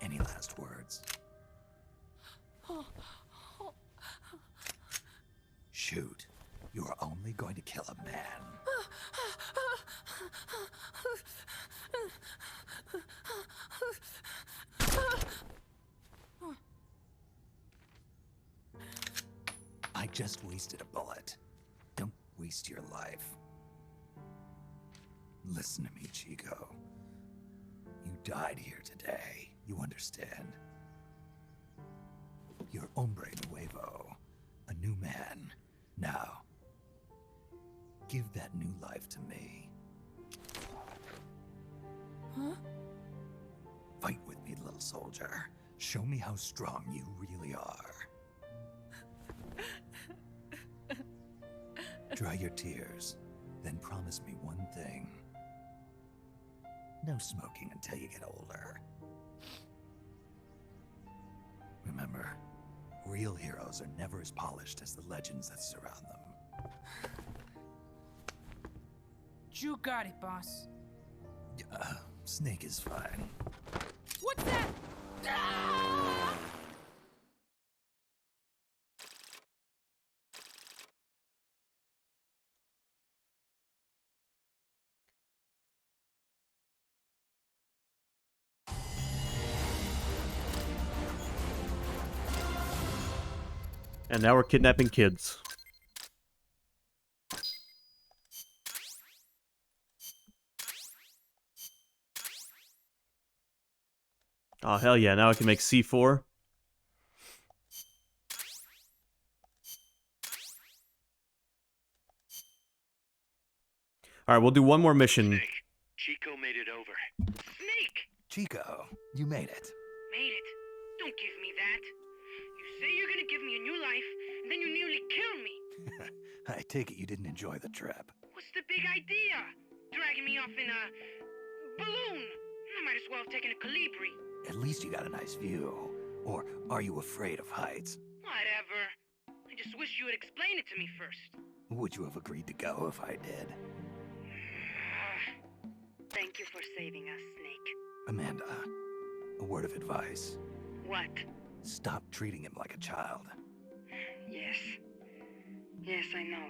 Any last words? Shoot. You are only going to kill a man. I just wasted a bullet. Don't waste your life. Listen to me, Chico. You died here today. You understand? You're hombre nuevo. A new man. Now, give that new life to me. Huh? Fight with me, little soldier. Show me how strong you really are. Dry your tears, then promise me one thing. No smoking until you get older. Remember, real heroes are never as polished as the legends that surround them. You got it, boss. Snake is fine. What's that? Ah! And now we're kidnapping kids. Oh, hell yeah, now I can make C4. Alright, we'll do one more mission. Snake, Chico made it over. Snake! Chico, you made it. Made it. Don't give me that. You say you're gonna give me a new life, and then you nearly kill me. I take it you didn't enjoy the trip. What's the big idea? Dragging me off in a balloon. I might as well have taken a Calibri. At least you got a nice view. Or are you afraid of heights? Whatever. I just wish you would explain it to me first. Would you have agreed to go if I did? Thank you for saving us, Snake. Amanda, a word of advice. What? Stop treating him like a child. Yes. Yes, I know.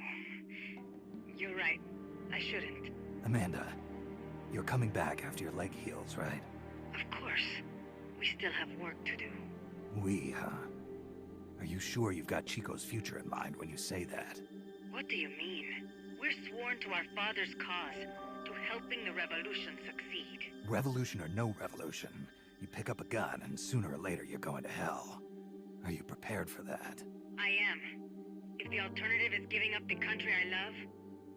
You're right. I shouldn't. Amanda, you're coming back after your leg heals, right? Of course. We still have work to do. We, huh? Are you sure you've got Chico's future in mind when you say that? What do you mean? We're sworn to our father's cause, to helping the revolution succeed. Revolution or no revolution, you pick up a gun and sooner or later you're going to hell. Are you prepared for that? I am. If the alternative is giving up the country I love,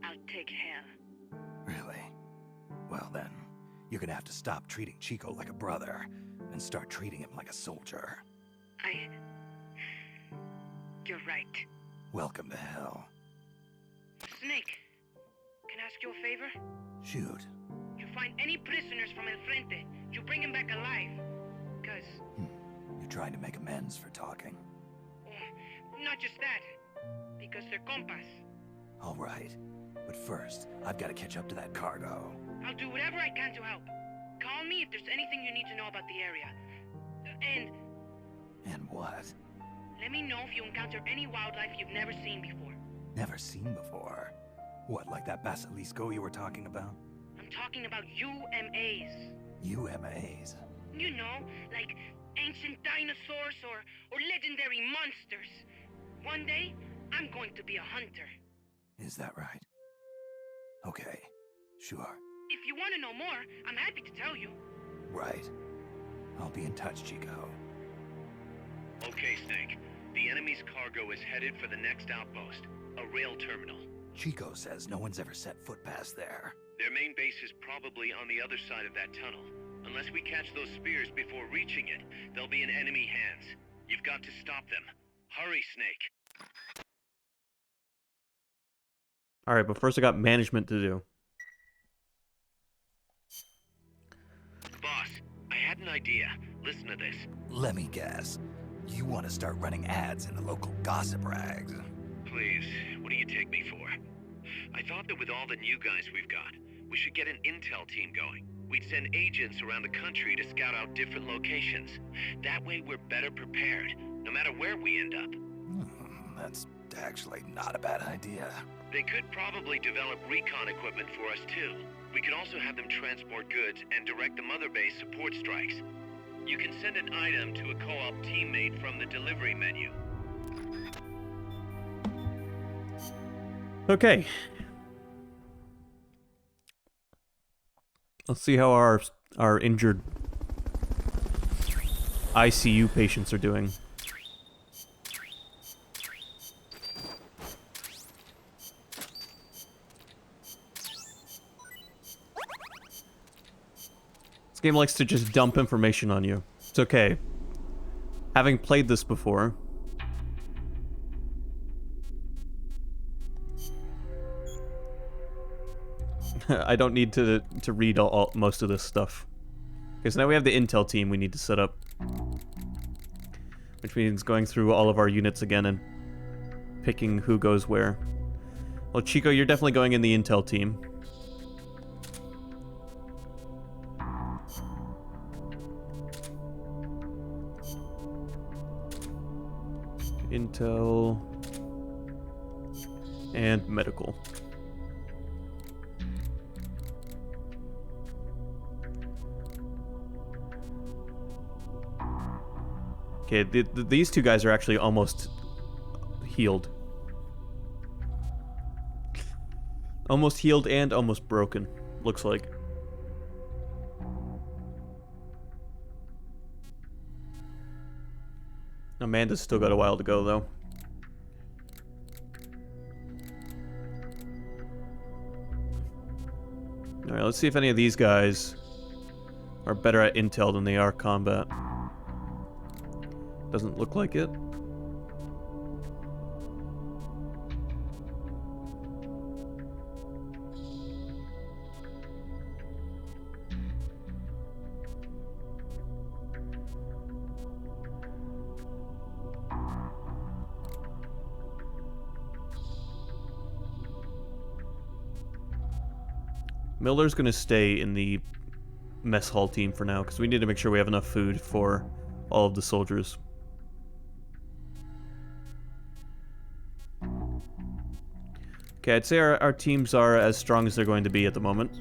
I'll take hell. Really? Well then, you're gonna have to stop treating Chico like a brother and start treating him like a soldier. You're right. Welcome to hell. Snake, can I ask you a favor? Shoot. You find any prisoners from El Frente, you bring them back alive. Cause... You're trying to make amends for talking. Not just that. Because they're compas. All right. But first, I've got to catch up to that cargo. I'll do whatever I can to help. Call me if there's anything you need to know about the area. And what? Let me know if you encounter any wildlife you've never seen before. Never seen before. What, like that basilisco you were talking about? I'm talking about UMAs. UMAs? You know, like ancient dinosaurs or legendary monsters. One day, I'm going to be a hunter. Is that right? Okay, sure. If you want to know more, I'm happy to tell you. Right. I'll be in touch, Chico. Okay, Snake. The enemy's cargo is headed for the next outpost, a rail terminal. Chico says no one's ever set foot past there. Their main base is probably on the other side of that tunnel. Unless we catch those spears before reaching it, they'll be in enemy hands. You've got to stop them. Hurry, Snake. Alright, but first I got management to do. Boss, I had an idea. Listen to this. Let me guess. You want to start running ads in the local gossip rags. Please, what do you take me for? I thought that with all the new guys we've got, we should get an intel team going. We'd send agents around the country to scout out different locations. That way we're better prepared, no matter where we end up. That's actually not a bad idea. They could probably develop recon equipment for us too. We could also have them transport goods and direct the mother base support strikes. You can send an item to a co-op teammate from the delivery menu. Okay. Let's see how our injured ICU patients are doing. This game likes to just dump information on you. It's okay. Having played this before, I don't need to read most of this stuff. Okay, so now we have the intel team we need to set up. Which means going through all of our units again and picking who goes where. Well, Chico, you're definitely going in the intel team. Intel and medical. Okay, these two guys are actually almost healed. Almost healed and almost broken, looks like. Amanda's still got a while to go, though. Alright, let's see if any of these guys are better at intel than they are combat. Doesn't look like it. Miller's gonna stay in the mess hall team for now, because we need to make sure we have enough food for all of the soldiers. Okay, I'd say our teams are as strong as they're going to be at the moment.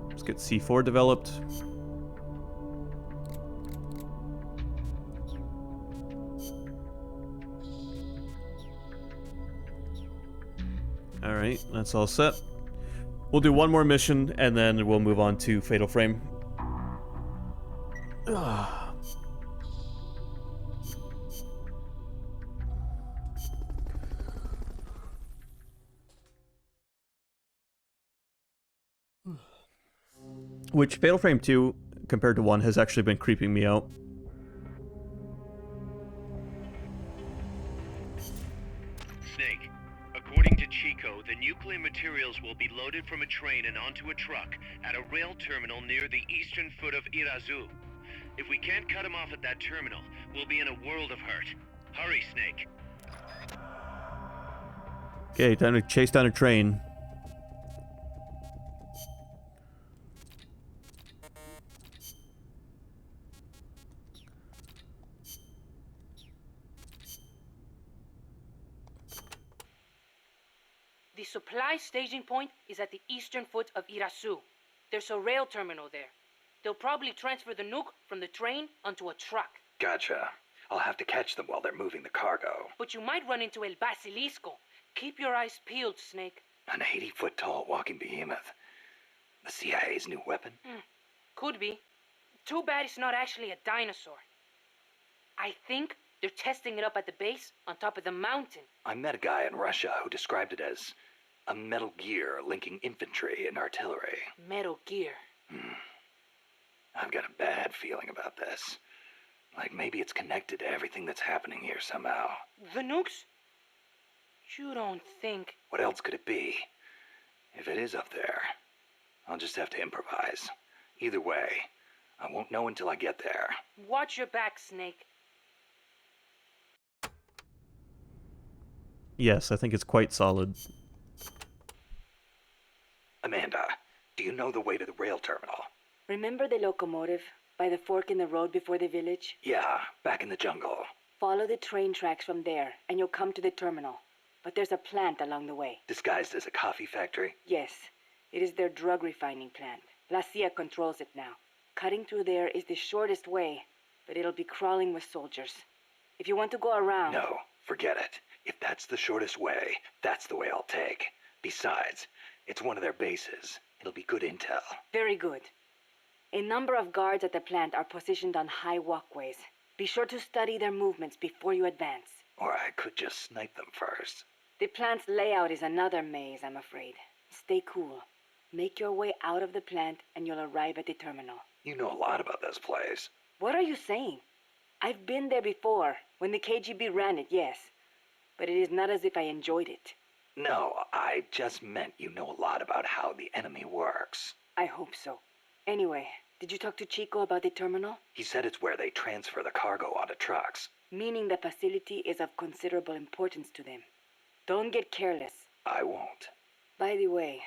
Let's get C4 developed. Alright, that's all set. We'll do one more mission, and then we'll move on to Fatal Frame. Which, Fatal Frame 2, compared to 1, has actually been creeping me out. Snake, according to Chico, the nuclear materials will be loaded from a train and onto a truck at a rail terminal near the eastern foot of Irazu. If we can't cut him off at that terminal, we'll be in a world of hurt. Hurry, Snake. Okay, time to chase down a train. The supply staging point is at the eastern foot of Irasu. There's a rail terminal there. They'll probably transfer the nuke from the train onto a truck. Gotcha. I'll have to catch them while they're moving the cargo. But you might run into El Basilisco. Keep your eyes peeled, Snake. An 80-foot-tall walking behemoth. The CIA's new weapon? Could be. Too bad it's not actually a dinosaur. I think they're testing it up at the base on top of the mountain. I met a guy in Russia who described it as a metal gear linking infantry and artillery. Metal Gear. I've got a bad feeling about this. Like maybe it's connected to everything that's happening here somehow. The nukes? You don't think... What else could it be? If it is up there, I'll just have to improvise. Either way, I won't know until I get there. Watch your back, Snake. Yes, I think it's quite solid. Amanda, do you know the way to the rail terminal? Remember the locomotive by the fork in the road before the village? Yeah, back in the jungle. Follow the train tracks from there, and you'll come to the terminal. But there's a plant along the way. Disguised as a coffee factory? Yes, it is their drug refining plant. La CIA controls it now. Cutting through there is the shortest way, but it'll be crawling with soldiers. If you want to go around... No, forget it. If that's the shortest way, that's the way I'll take. Besides, it's one of their bases. It'll be good intel. Very good. A number of guards at the plant are positioned on high walkways. Be sure to study their movements before you advance. Or I could just snipe them first. The plant's layout is another maze, I'm afraid. Stay cool. Make your way out of the plant and you'll arrive at the terminal. You know a lot about this place. What are you saying? I've been there before, when the KGB ran it, yes. But it is not as if I enjoyed it. No, I just meant you know a lot about how the enemy works. I hope so. Anyway, did you talk to Chico about the terminal? He said it's where they transfer the cargo onto trucks. Meaning the facility is of considerable importance to them. Don't get careless. I won't. By the way,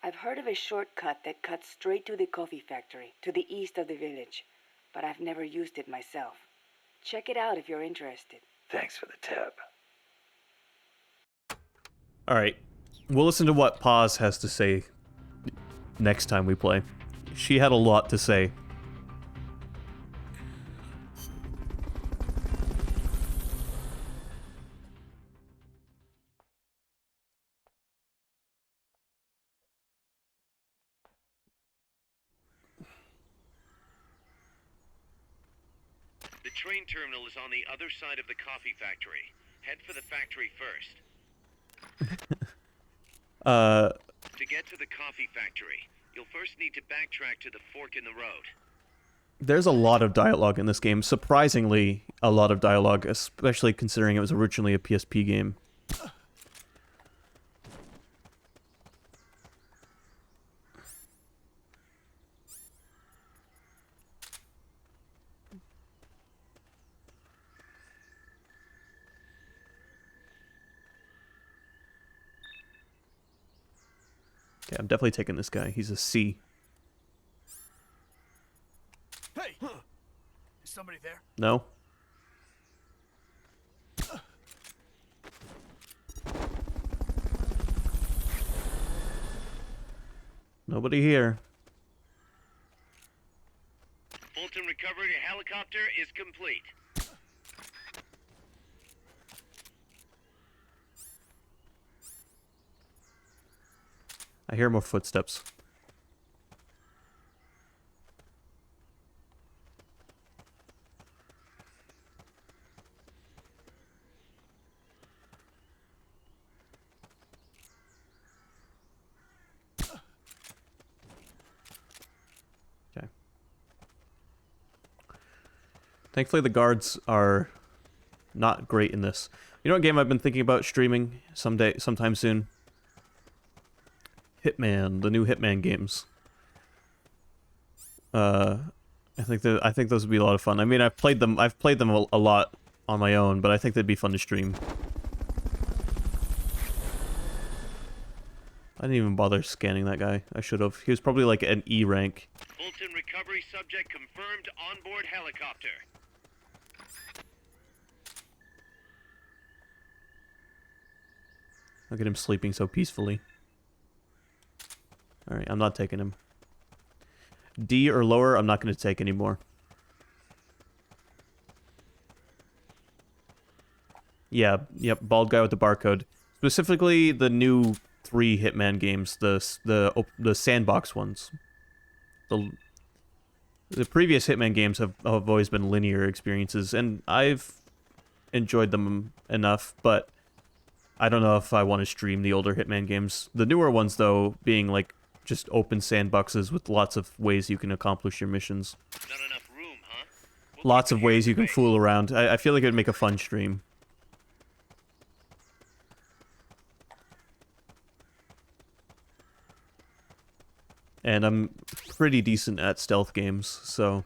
I've heard of a shortcut that cuts straight to the coffee factory, to the east of the village. But I've never used it myself. Check it out if you're interested. Thanks for the tip. Alright, we'll listen to what Paz has to say next time we play. She had a lot to say. The train terminal is on the other side of the coffee factory. Head for the factory first. To get to the coffee factory, you'll first need to backtrack to the fork in the road. There's a lot of dialogue in this game. Surprisingly, a lot of dialogue, especially considering it was originally a PSP game. Okay, I'm definitely taking this guy. He's a C. Hey! Is somebody there? No? Nobody here. Fulton recovery helicopter is complete. I hear more footsteps. Okay. Thankfully the guards are not great in this. You know what game I've been thinking about streaming sometime soon? Hitman, the new Hitman games. I think those would be a lot of fun. I mean, I've played them a lot on my own, but I think they'd be fun to stream. I didn't even bother scanning that guy. I should have. He was probably like an E rank. Fulton recovery subject confirmed onboard helicopter. Look at him sleeping so peacefully. Alright, I'm not taking him. D or lower, I'm not going to take anymore. Yeah, yep, bald guy with the barcode. Specifically, the new 3 Hitman games, the sandbox ones. The previous Hitman games have always been linear experiences, and I've enjoyed them enough, but I don't know if I want to stream the older Hitman games. The newer ones, though, being like just open sandboxes with lots of ways you can accomplish your missions. Not enough room, huh? Lots of ways you can fool around. I feel like it would make a fun stream. And I'm pretty decent at stealth games, so...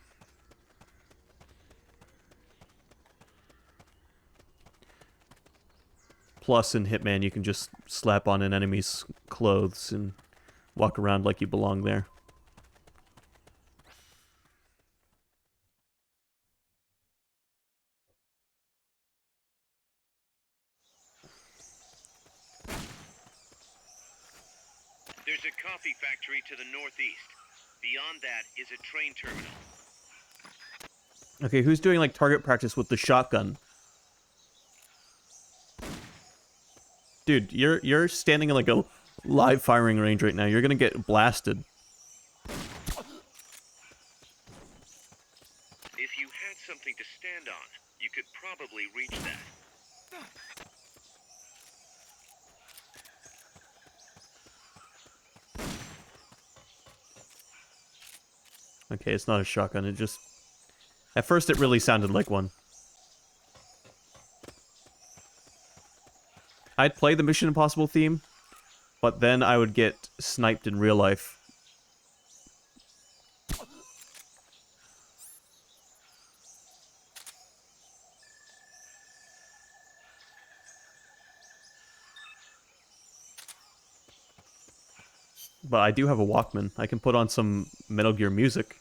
Plus, in Hitman, you can just slap on an enemy's clothes and walk around like you belong there. There's a coffee factory to the northeast. Beyond that is a train terminal. Okay, who's doing, like, target practice with the shotgun? Dude, you're standing in, like, a live firing range right now. You're gonna get blasted. If you had something to stand on, you could probably reach that. Okay, it's not a shotgun, it just... At first it really sounded like one. I'd play the Mission Impossible theme, but then I would get sniped in real life. But I do have a Walkman. I can put on some Metal Gear music.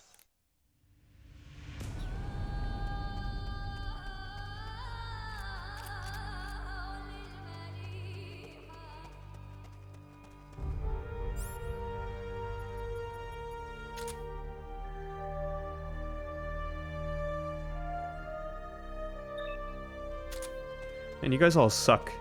And you guys all suck.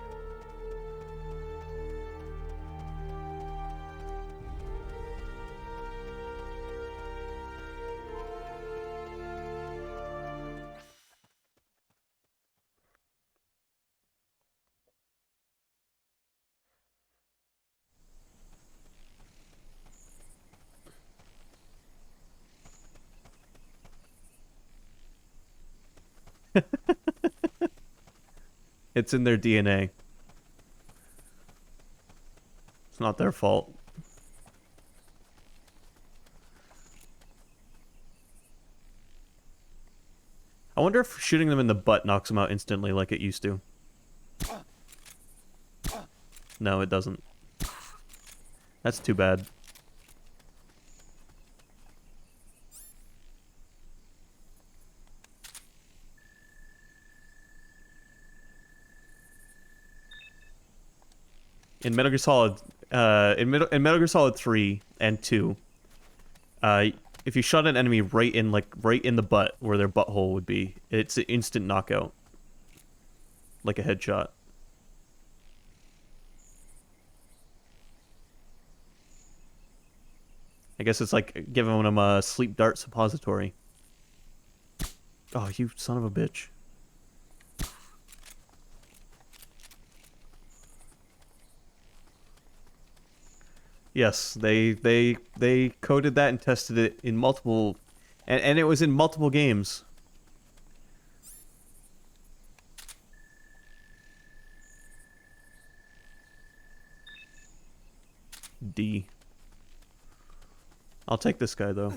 It's in their DNA. It's not their fault. I wonder if shooting them in the butt knocks them out instantly like it used to. No, it doesn't. That's too bad. In Metal Gear Solid, in Metal Gear Solid 3 and 2, if you shot an enemy right in the butt where their butthole would be, it's an instant knockout, like a headshot. I guess it's like giving them a sleep dart suppository. Oh, you son of a bitch. Yes, they coded that and tested it in multiple, and it was in multiple games. D. I'll take this guy though.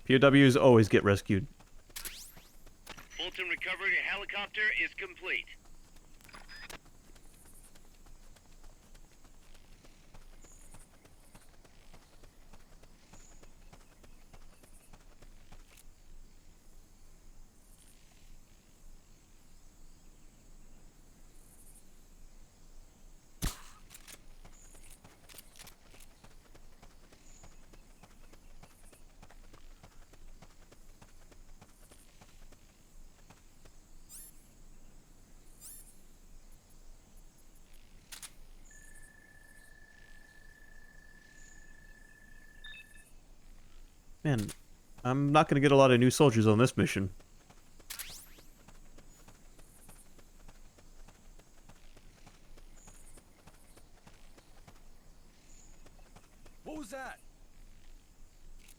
POWs always get rescued. Fulton recovery helicopter is complete. Man, I'm not gonna get a lot of new soldiers on this mission. What was that?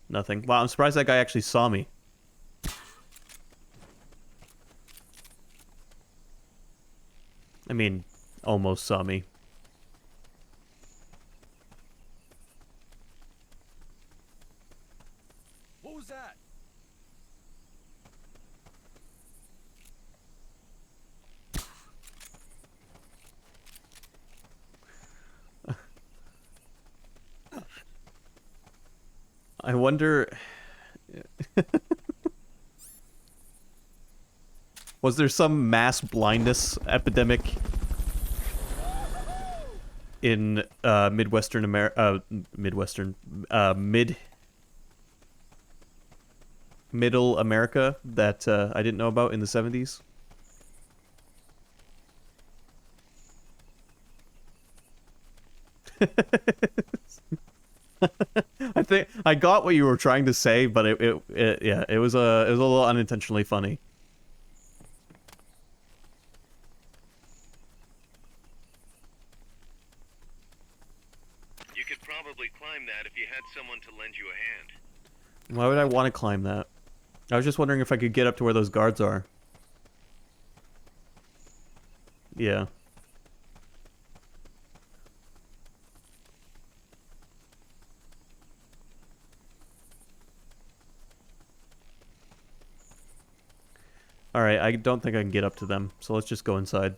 Nothing. Wow, I'm surprised that guy actually saw me. I mean, almost saw me. What was that? I wonder... Was there some mass blindness epidemic in Midwestern America? Middle America that I didn't know about in the 70s? I think I got what you were trying to say, but it was a little unintentionally funny. You could probably climb that if you had someone to lend you a hand. Why would I want to climb that? I was just wondering if I could get up to where those guards are. Yeah. Alright, I don't think I can get up to them, so let's just go inside.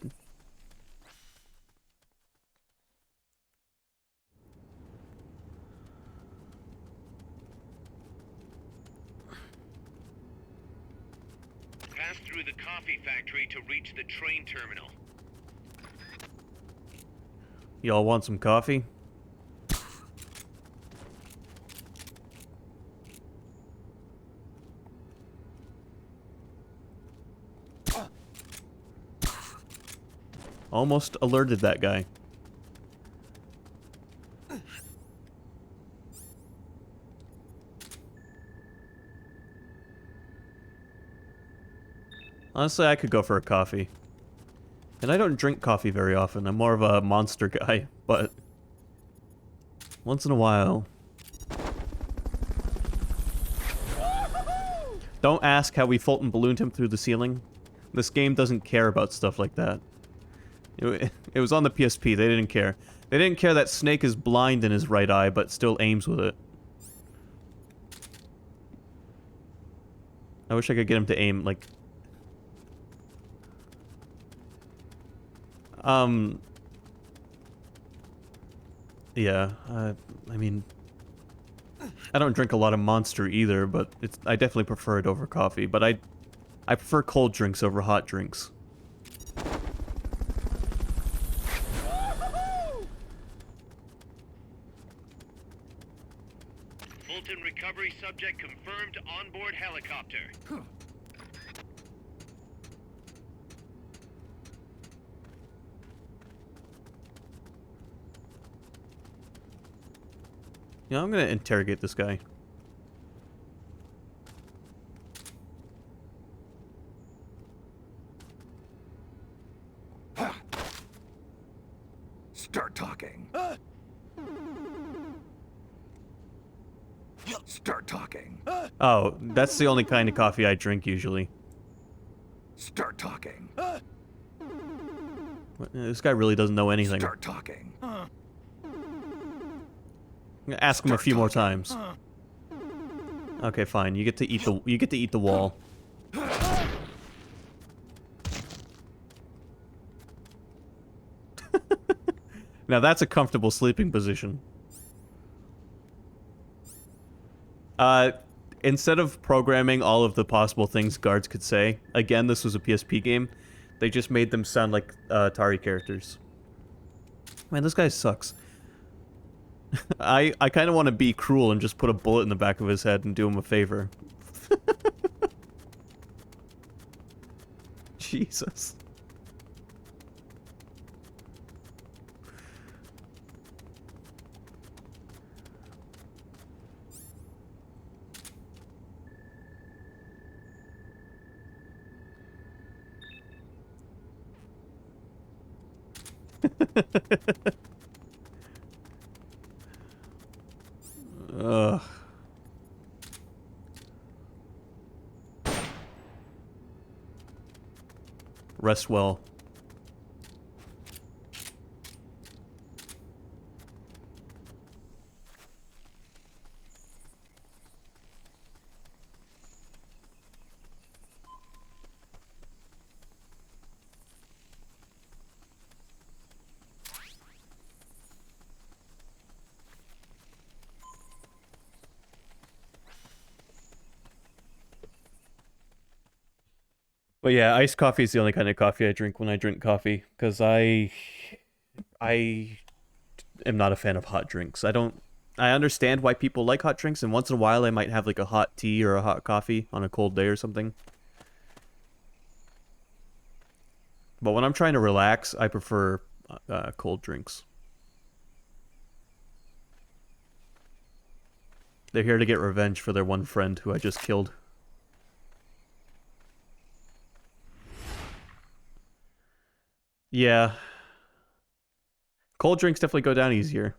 Pass through the coffee factory to reach the train terminal. Y'all want some coffee? Almost alerted that guy. Honestly, I could go for a coffee. And I don't drink coffee very often. I'm more of a Monster guy, but once in a while. Don't ask how we Fulton ballooned him through the ceiling. This game doesn't care about stuff like that. It was on the PSP, they didn't care. They didn't care that Snake is blind in his right eye, but still aims with it. I wish I could get him to aim, like... Yeah, I mean... I don't drink a lot of Monster either, but I definitely prefer it over coffee, but I prefer cold drinks over hot drinks. Fulton recovery subject confirmed onboard helicopter. Yeah, I'm gonna interrogate this guy. Start talking. Start talking. Oh, that's the only kind of coffee I drink usually. Start talking. This guy really doesn't know anything. Start talking. I'm gonna ask him a few more times. Okay, fine. You get to eat the wall. Now that's a comfortable sleeping position. Instead of programming all of the possible things guards could say, again, this was a PSP game, they just made them sound like Atari characters. Man, this guy sucks. I kind of want to be cruel and just put a bullet in the back of his head and do him a favor. Jesus. Ugh. Rest well. But yeah, iced coffee is the only kind of coffee I drink when I drink coffee, because I am not a fan of hot drinks. I understand why people like hot drinks, and once in a while I might have like a hot tea or a hot coffee on a cold day or something. But when I'm trying to relax, I prefer cold drinks. They're here to get revenge for their one friend who I just killed. Yeah. Cold drinks definitely go down easier.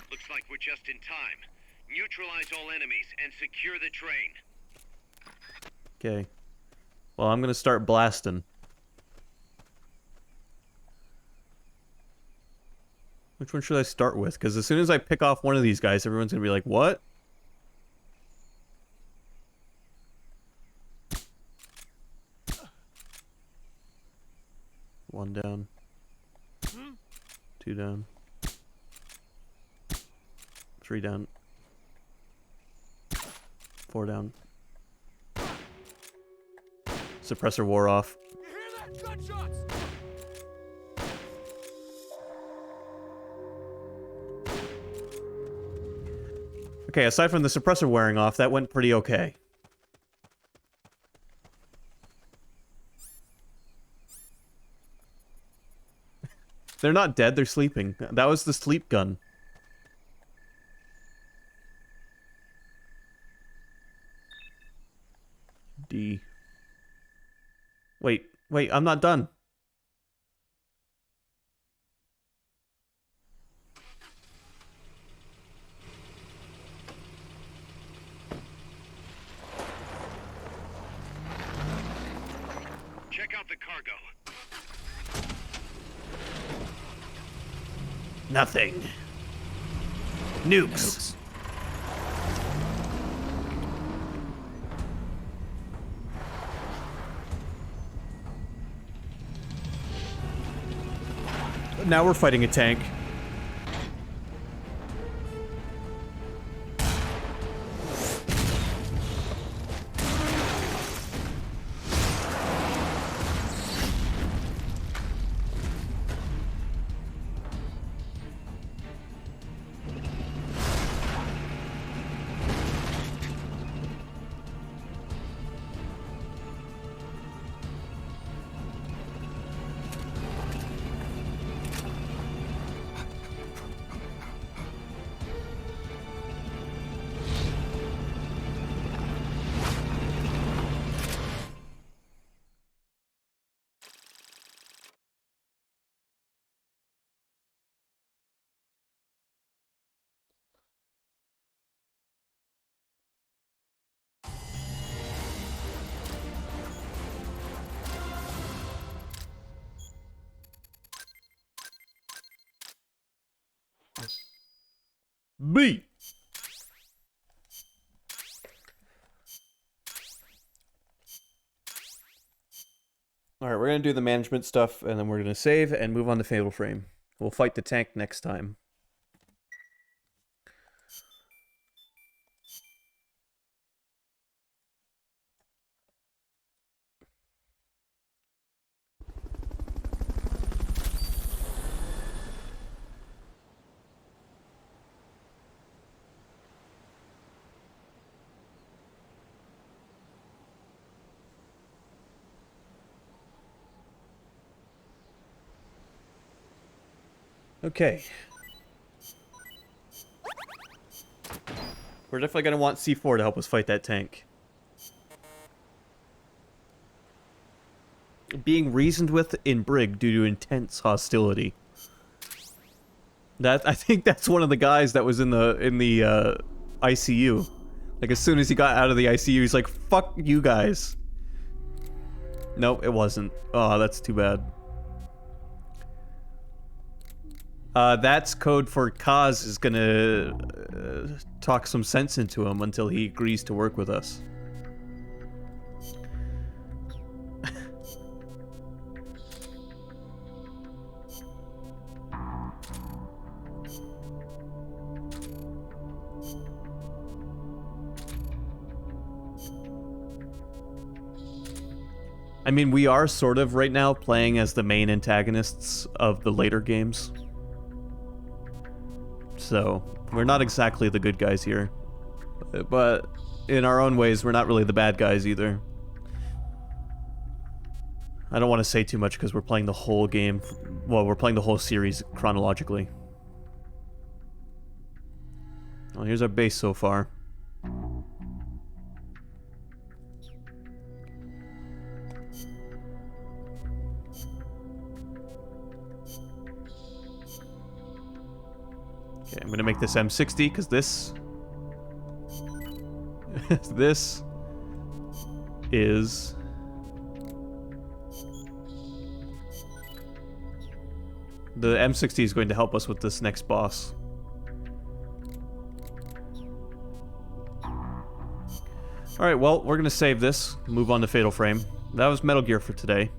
Looks like we're just in time. Neutralize all enemies and secure the train. Okay. Well, I'm gonna start blasting. Which one should I start with? Because as soon as I pick off one of these guys, everyone's gonna be like, what? One down. Two down. Three down. Four down. Suppressor wore off. You hear that? Gunshots! Okay, aside from the suppressor wearing off, that went pretty okay. They're not dead, they're sleeping. That was the sleep gun. D. Wait, I'm not done. Check out the cargo. Nothing. Nukes. Now we're fighting a tank. B. Alright, we're going to do the management stuff, and then we're going to save and move on to Fatal Frame. We'll fight the tank next time. Okay. We're definitely going to want C4 to help us fight that tank. being reasoned with in Brig due to intense hostility. I think that's one of the guys that was in the ICU. Like, as soon as he got out of the ICU, he's like, fuck you guys. Nope, it wasn't. Oh, that's too bad. That's code for Kaz is gonna talk some sense into him until he agrees to work with us. I mean, we are sort of right now playing as the main antagonists of the later games. So, we're not exactly the good guys here. But in our own ways, we're not really the bad guys either. I don't want to say too much because we're playing the whole game. Well, we're playing the whole series chronologically. Well, here's our base so far. Okay, I'm gonna make this M60 because this this is the M60 is going to help us with this next boss. Alright, well, we're gonna save this, move on to Fatal Frame. That was Metal Gear for today.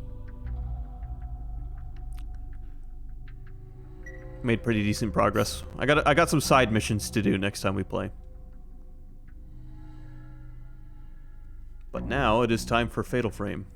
Made pretty decent progress. I got some side missions to do next time we play. But now it is time for Fatal Frame.